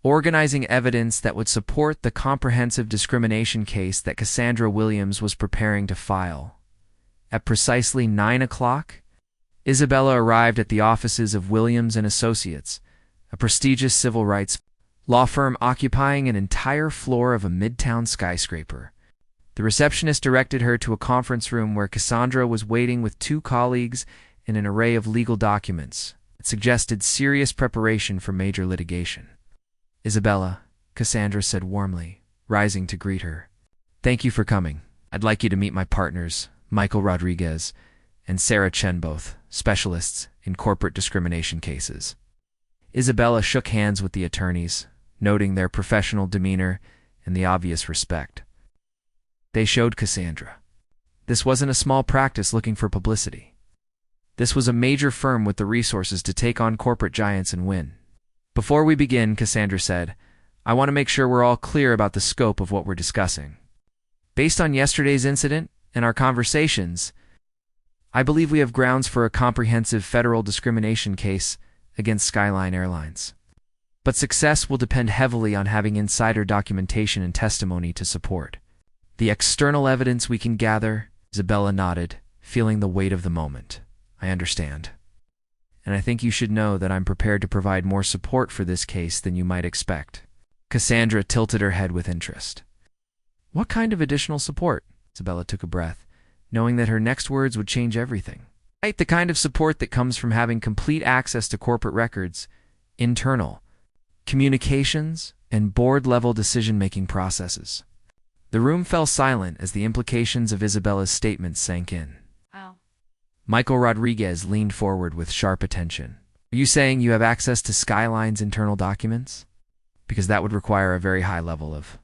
organizing evidence that would support the comprehensive discrimination case that Cassandra Williams was preparing to file. At precisely 9 o'clock, Isabella arrived at the offices of Williams & Associates, a prestigious civil rights law firm occupying an entire floor of a midtown skyscraper. The receptionist directed her to a conference room where Cassandra was waiting with 2 colleagues and an array of legal documents. It suggested serious preparation for major litigation. "Isabella," Cassandra said warmly, rising to greet her. "Thank you for coming. I'd like you to meet my partners, Michael Rodriguez and Sarah Chen, both specialists in corporate discrimination cases." Isabella shook hands with the attorneys, noting their professional demeanor and the obvious respect they showed Cassandra. This wasn't a small practice looking for publicity. This was a major firm with the resources to take on corporate giants and win. "Before we begin," Cassandra said, "I want to make sure we're all clear about the scope of what we're discussing. Based on yesterday's incident and our conversations, I believe we have grounds for a comprehensive federal discrimination case against Skyline Airlines. But success will depend heavily on having insider documentation and testimony to support the external evidence we can gather." Isabella nodded, feeling the weight of the moment. "I understand. And I think you should know that I'm prepared to provide more support for this case than you might expect." Cassandra tilted her head with interest. "What kind of additional support?" Isabella took a breath, knowing that her next words would change everything. "The kind of support that comes from having complete access to corporate records, internal communications, and board-level decision-making processes." The room fell silent as the implications of Isabella's statement sank in. Wow. Michael Rodriguez leaned forward with sharp attention. "Are you saying you have access to Skyline's internal documents? Because that would require a very high level of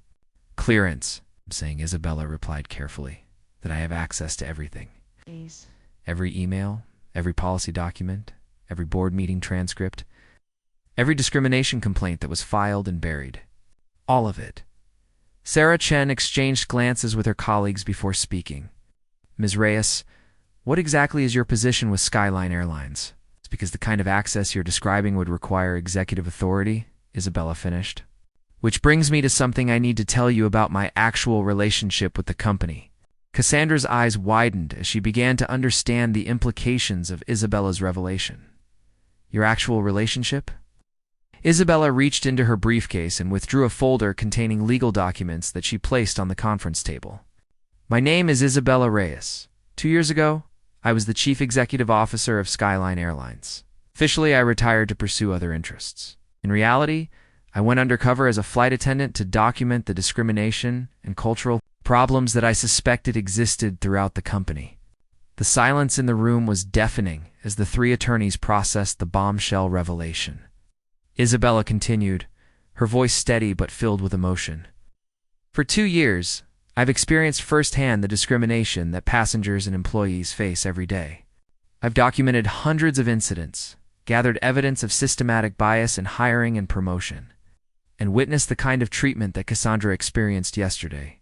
clearance." "I'm saying," Isabella replied carefully, "that I have access to everything. Please. Every email, every policy document, every board meeting transcript, every discrimination complaint that was filed and buried. All of it." Sarah Chen exchanged glances with her colleagues before speaking. "Ms. Reyes, what exactly is your position with Skyline Airlines?" "It's because the kind of access you're describing would require executive authority," Isabella finished. "Which brings me to something I need to tell you about my actual relationship with the company." Cassandra's eyes widened as she began to understand the implications of Isabella's revelation. "Your actual relationship?" Isabella reached into her briefcase and withdrew a folder containing legal documents that she placed on the conference table. "My name is Isabella Reyes. 2 years ago, I was the chief executive officer of Skyline Airlines. Officially, I retired to pursue other interests. In reality, I went undercover as a flight attendant to document the discrimination and cultural problems that I suspected existed throughout the company." The silence in the room was deafening as the 3 attorneys processed the bombshell revelation. Isabella continued, her voice steady but filled with emotion. "For 2 years, I've experienced firsthand the discrimination that passengers and employees face every day. I've documented hundreds of incidents, gathered evidence of systematic bias in hiring and promotion, and witnessed the kind of treatment that Cassandra experienced yesterday.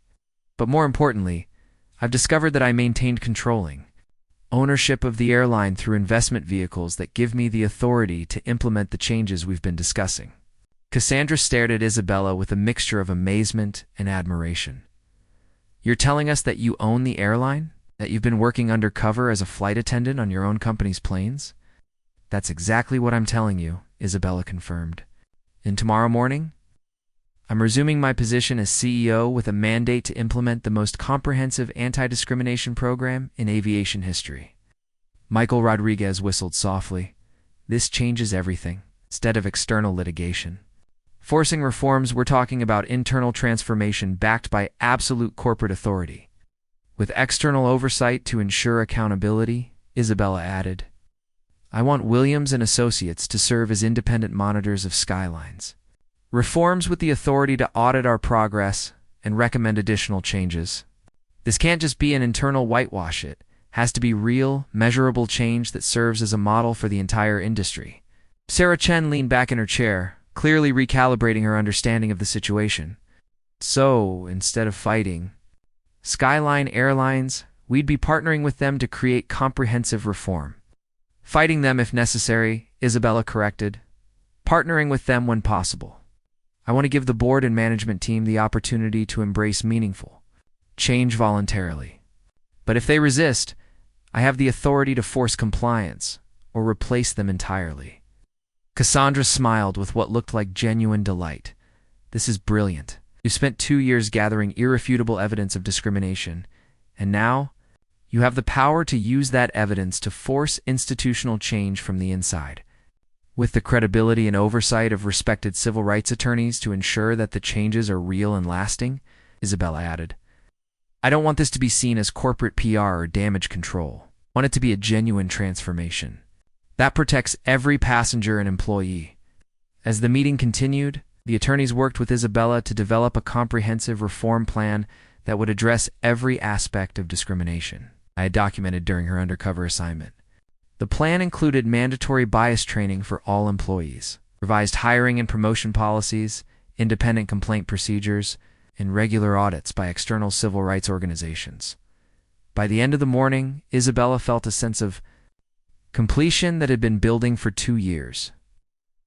But more importantly, I've discovered that I maintained controlling ownership of the airline through investment vehicles that give me the authority to implement the changes we've been discussing." Cassandra stared at Isabella with a mixture of amazement and admiration. "You're telling us that you own the airline? That you've been working undercover as a flight attendant on your own company's planes?" "That's exactly what I'm telling you," Isabella confirmed. "And tomorrow morning, I'm resuming my position as CEO with a mandate to implement the most comprehensive anti-discrimination program in aviation history." Michael Rodriguez whistled softly. "This changes everything. Instead of external litigation, forcing reforms, we're talking about internal transformation backed by absolute corporate authority, with external oversight to ensure accountability," Isabella added. "I want Williams & Associates to serve as independent monitors of Skylines. Reforms with the authority to audit our progress and recommend additional changes. This can't just be an internal whitewash. It has to be real, measurable change that serves as a model for the entire industry. Sarah Chen leaned back in her chair, clearly recalibrating her understanding of the situation. So, instead of fighting Skyline Airlines, we'd be partnering with them to create comprehensive reform. Fighting them if necessary, Isabella corrected. Partnering with them when possible. I want to give the board and management team the opportunity to embrace meaningful change voluntarily. But if they resist, I have the authority to force compliance or replace them entirely. Cassandra smiled with what looked like genuine delight. This is brilliant. You spent 2 years gathering irrefutable evidence of discrimination, and now you have the power to use that evidence to force institutional change from the inside. With the credibility and oversight of respected civil rights attorneys to ensure that the changes are real and lasting, Isabella added. I don't want this to be seen as corporate PR or damage control. I want it to be a genuine transformation. That protects every passenger and employee. As the meeting continued, the attorneys worked with Isabella to develop a comprehensive reform plan that would address every aspect of discrimination I had documented during her undercover assignment. The plan included mandatory bias training for all employees, revised hiring and promotion policies, independent complaint procedures, and regular audits by external civil rights organizations. By the end of the morning, Isabella felt a sense of completion that had been building for 2 years.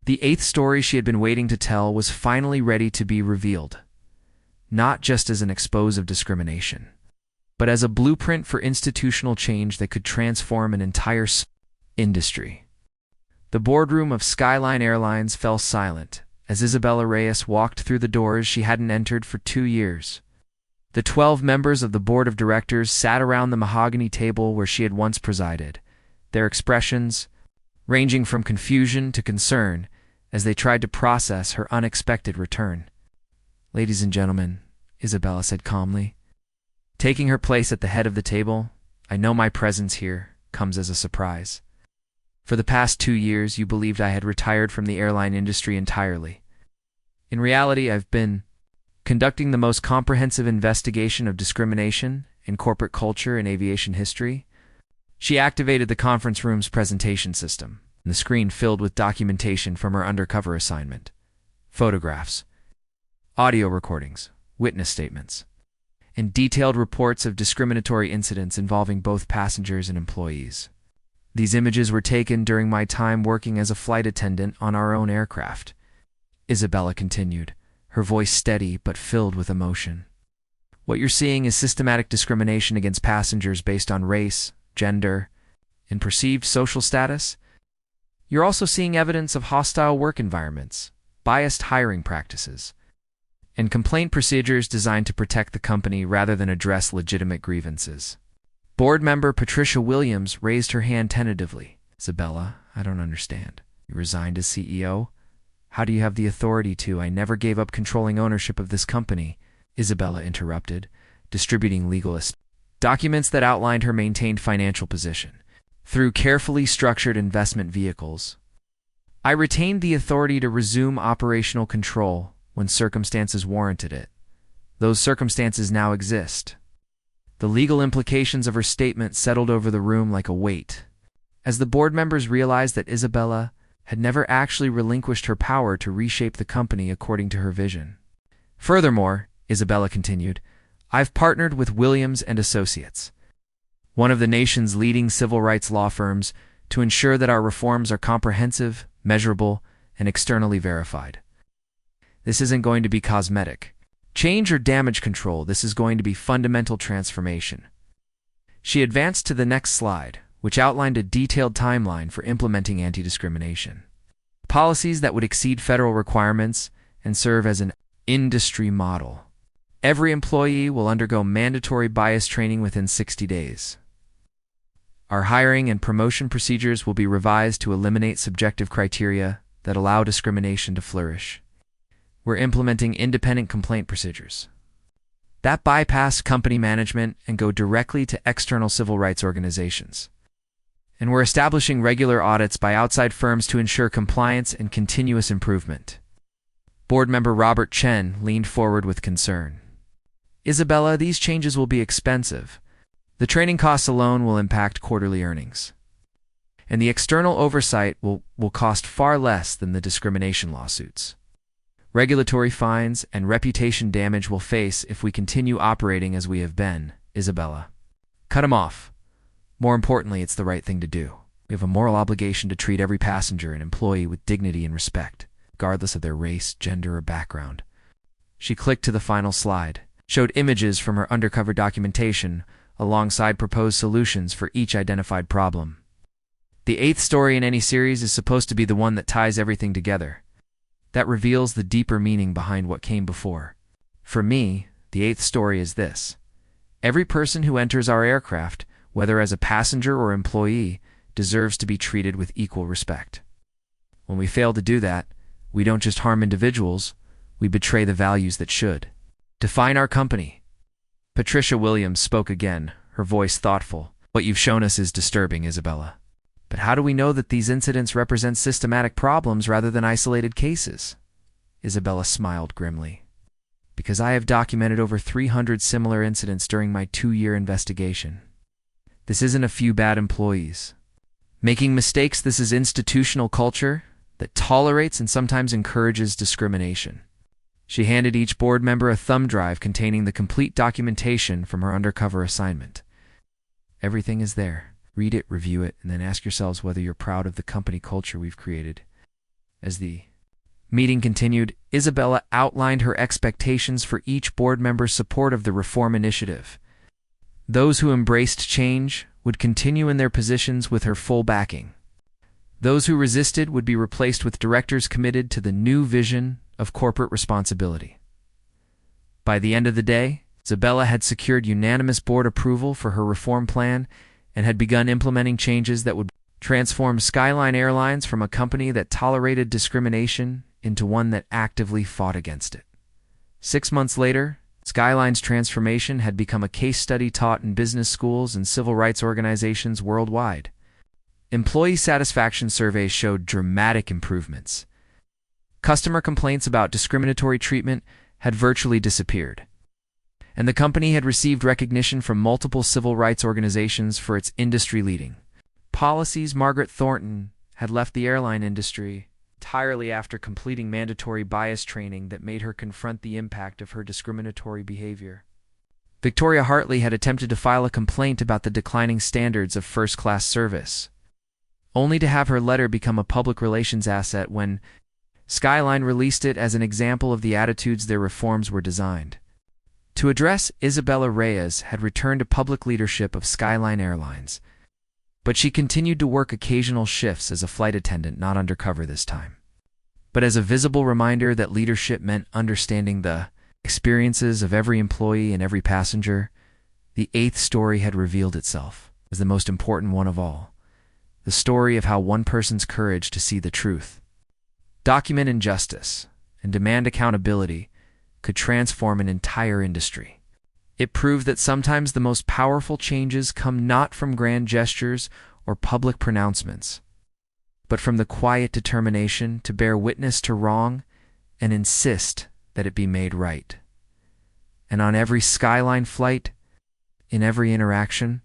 The 8th story she had been waiting to tell was finally ready to be revealed, not just as an expose of discrimination, but as a blueprint for institutional change that could transform an entire industry. The boardroom of Skyline Airlines fell silent as Isabella Reyes walked through the doors she hadn't entered for 2 years. The 12 members of the board of directors sat around the mahogany table where she had once presided, their expressions ranging from confusion to concern as they tried to process her unexpected return. Ladies and gentlemen, Isabella said calmly, taking her place at the head of the table, I know my presence here comes as a surprise. For the past 2 years, you believed I had retired from the airline industry entirely. In reality, I've been conducting the most comprehensive investigation of discrimination in corporate culture and aviation history. She activated the conference room's presentation system, and the screen filled with documentation from her undercover assignment. Photographs, audio recordings, witness statements, and detailed reports of discriminatory incidents involving both passengers and employees. These images were taken during my time working as a flight attendant on our own aircraft. Isabella continued, her voice steady but filled with emotion. What you're seeing is systematic discrimination against passengers based on race, gender, and perceived social status. You're also seeing evidence of hostile work environments, biased hiring practices, and complaint procedures designed to protect the company rather than address legitimate grievances. Board member Patricia Williams raised her hand tentatively. Isabella, I don't understand. You resigned as CEO? How do you have the authority to? I never gave up controlling ownership of this company, Isabella interrupted, distributing legal documents that outlined her maintained financial position through carefully structured investment vehicles. I retained the authority to resume operational control when circumstances warranted it. Those circumstances now exist. The legal implications of her statement settled over the room like a weight, as the board members realized that Isabella had never actually relinquished her power to reshape the company according to her vision. Furthermore, Isabella continued, I've partnered with Williams and Associates, one of the nation's leading civil rights law firms, to ensure that our reforms are comprehensive, measurable, and externally verified. This isn't going to be cosmetic change or damage control. This is going to be fundamental transformation. She advanced to the next slide, which outlined a detailed timeline for implementing anti-discrimination. Policies that would exceed federal requirements and serve as an industry model. Every employee will undergo mandatory bias training within 60 days. Our hiring and promotion procedures will be revised to eliminate subjective criteria that allow discrimination to flourish. We're implementing independent complaint procedures that bypass company management and go directly to external civil rights organizations. And we're establishing regular audits by outside firms to ensure compliance and continuous improvement. Board member Robert Chen leaned forward with concern. Isabella, these changes will be expensive. The training costs alone will impact quarterly earnings. And the external oversight will cost far less than the discrimination lawsuits. Regulatory fines and reputation damage we'll face if we continue operating as we have been, Isabella. Cut him off. More importantly, it's the right thing to do. We have a moral obligation to treat every passenger and employee with dignity and respect, regardless of their race, gender, or background. She clicked to the final slide, showed images from her undercover documentation alongside proposed solutions for each identified problem. The 8th story in any series is supposed to be the one that ties everything together. That reveals the deeper meaning behind what came before. For me, the 8th story is this. Every person who enters our aircraft, whether as a passenger or employee, deserves to be treated with equal respect. When we fail to do that, we don't just harm individuals, we betray the values that should define our company. Patricia Williams spoke again, her voice thoughtful. What you've shown us is disturbing, Isabella. But how do we know that these incidents represent systematic problems rather than isolated cases? Isabella smiled grimly. Because I have documented over 300 similar incidents during my 2-year investigation. This isn't a few bad employees making mistakes. This is institutional culture that tolerates and sometimes encourages discrimination. She handed each board member a thumb drive containing the complete documentation from her undercover assignment. Everything is there. Read it, review it, and then ask yourselves whether you're proud of the company culture we've created. As the meeting continued, Isabella outlined her expectations for each board member's support of the reform initiative. Those who embraced change would continue in their positions with her full backing. Those who resisted would be replaced with directors committed to the new vision of corporate responsibility. By the end of the day, Isabella had secured unanimous board approval for her reform plan and had begun implementing changes that would transform Skyline Airlines from a company that tolerated discrimination into one that actively fought against it. 6 months later, Skyline's transformation had become a case study taught in business schools and civil rights organizations worldwide. Employee satisfaction surveys showed dramatic improvements. Customer complaints about discriminatory treatment had virtually disappeared, and the company had received recognition from multiple civil rights organizations for its industry-leading policies. Margaret Thornton had left the airline industry entirely after completing mandatory bias training that made her confront the impact of her discriminatory behavior. Victoria Hartley had attempted to file a complaint about the declining standards of first-class service, only to have her letter become a public relations asset when Skyline released it as an example of the attitudes their reforms were designed to address. Isabella Reyes had returned to public leadership of Skyline Airlines, but she continued to work occasional shifts as a flight attendant, not undercover this time, but as a visible reminder that leadership meant understanding the experiences of every employee and every passenger. The 8th story had revealed itself as the most important one of all, the story of how one person's courage to see the truth, document injustice, and demand accountability could transform an entire industry. It proved that sometimes the most powerful changes come not from grand gestures or public pronouncements, but from the quiet determination to bear witness to wrong and insist that it be made right. And on every Skyline flight, in every interaction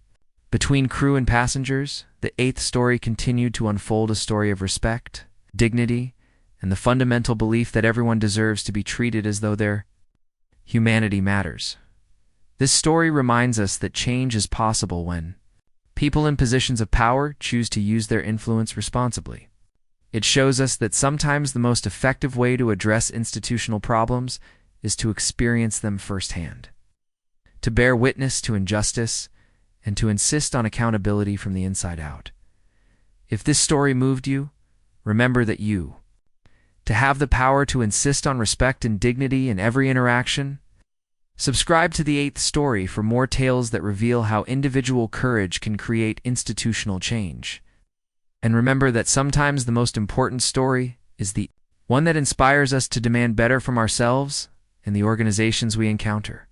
between crew and passengers, the 8th story continued to unfold a story of respect, dignity, and the fundamental belief that everyone deserves to be treated as though their humanity matters. This story reminds us that change is possible when people in positions of power choose to use their influence responsibly. It shows us that sometimes the most effective way to address institutional problems is to experience them firsthand, to bear witness to injustice, and to insist on accountability from the inside out. If this story moved you, remember that to have the power to insist on respect and dignity in every interaction. Subscribe to the 8th story for more tales that reveal how individual courage can create institutional change. And remember that sometimes the most important story is the one that inspires us to demand better from ourselves and the organizations we encounter.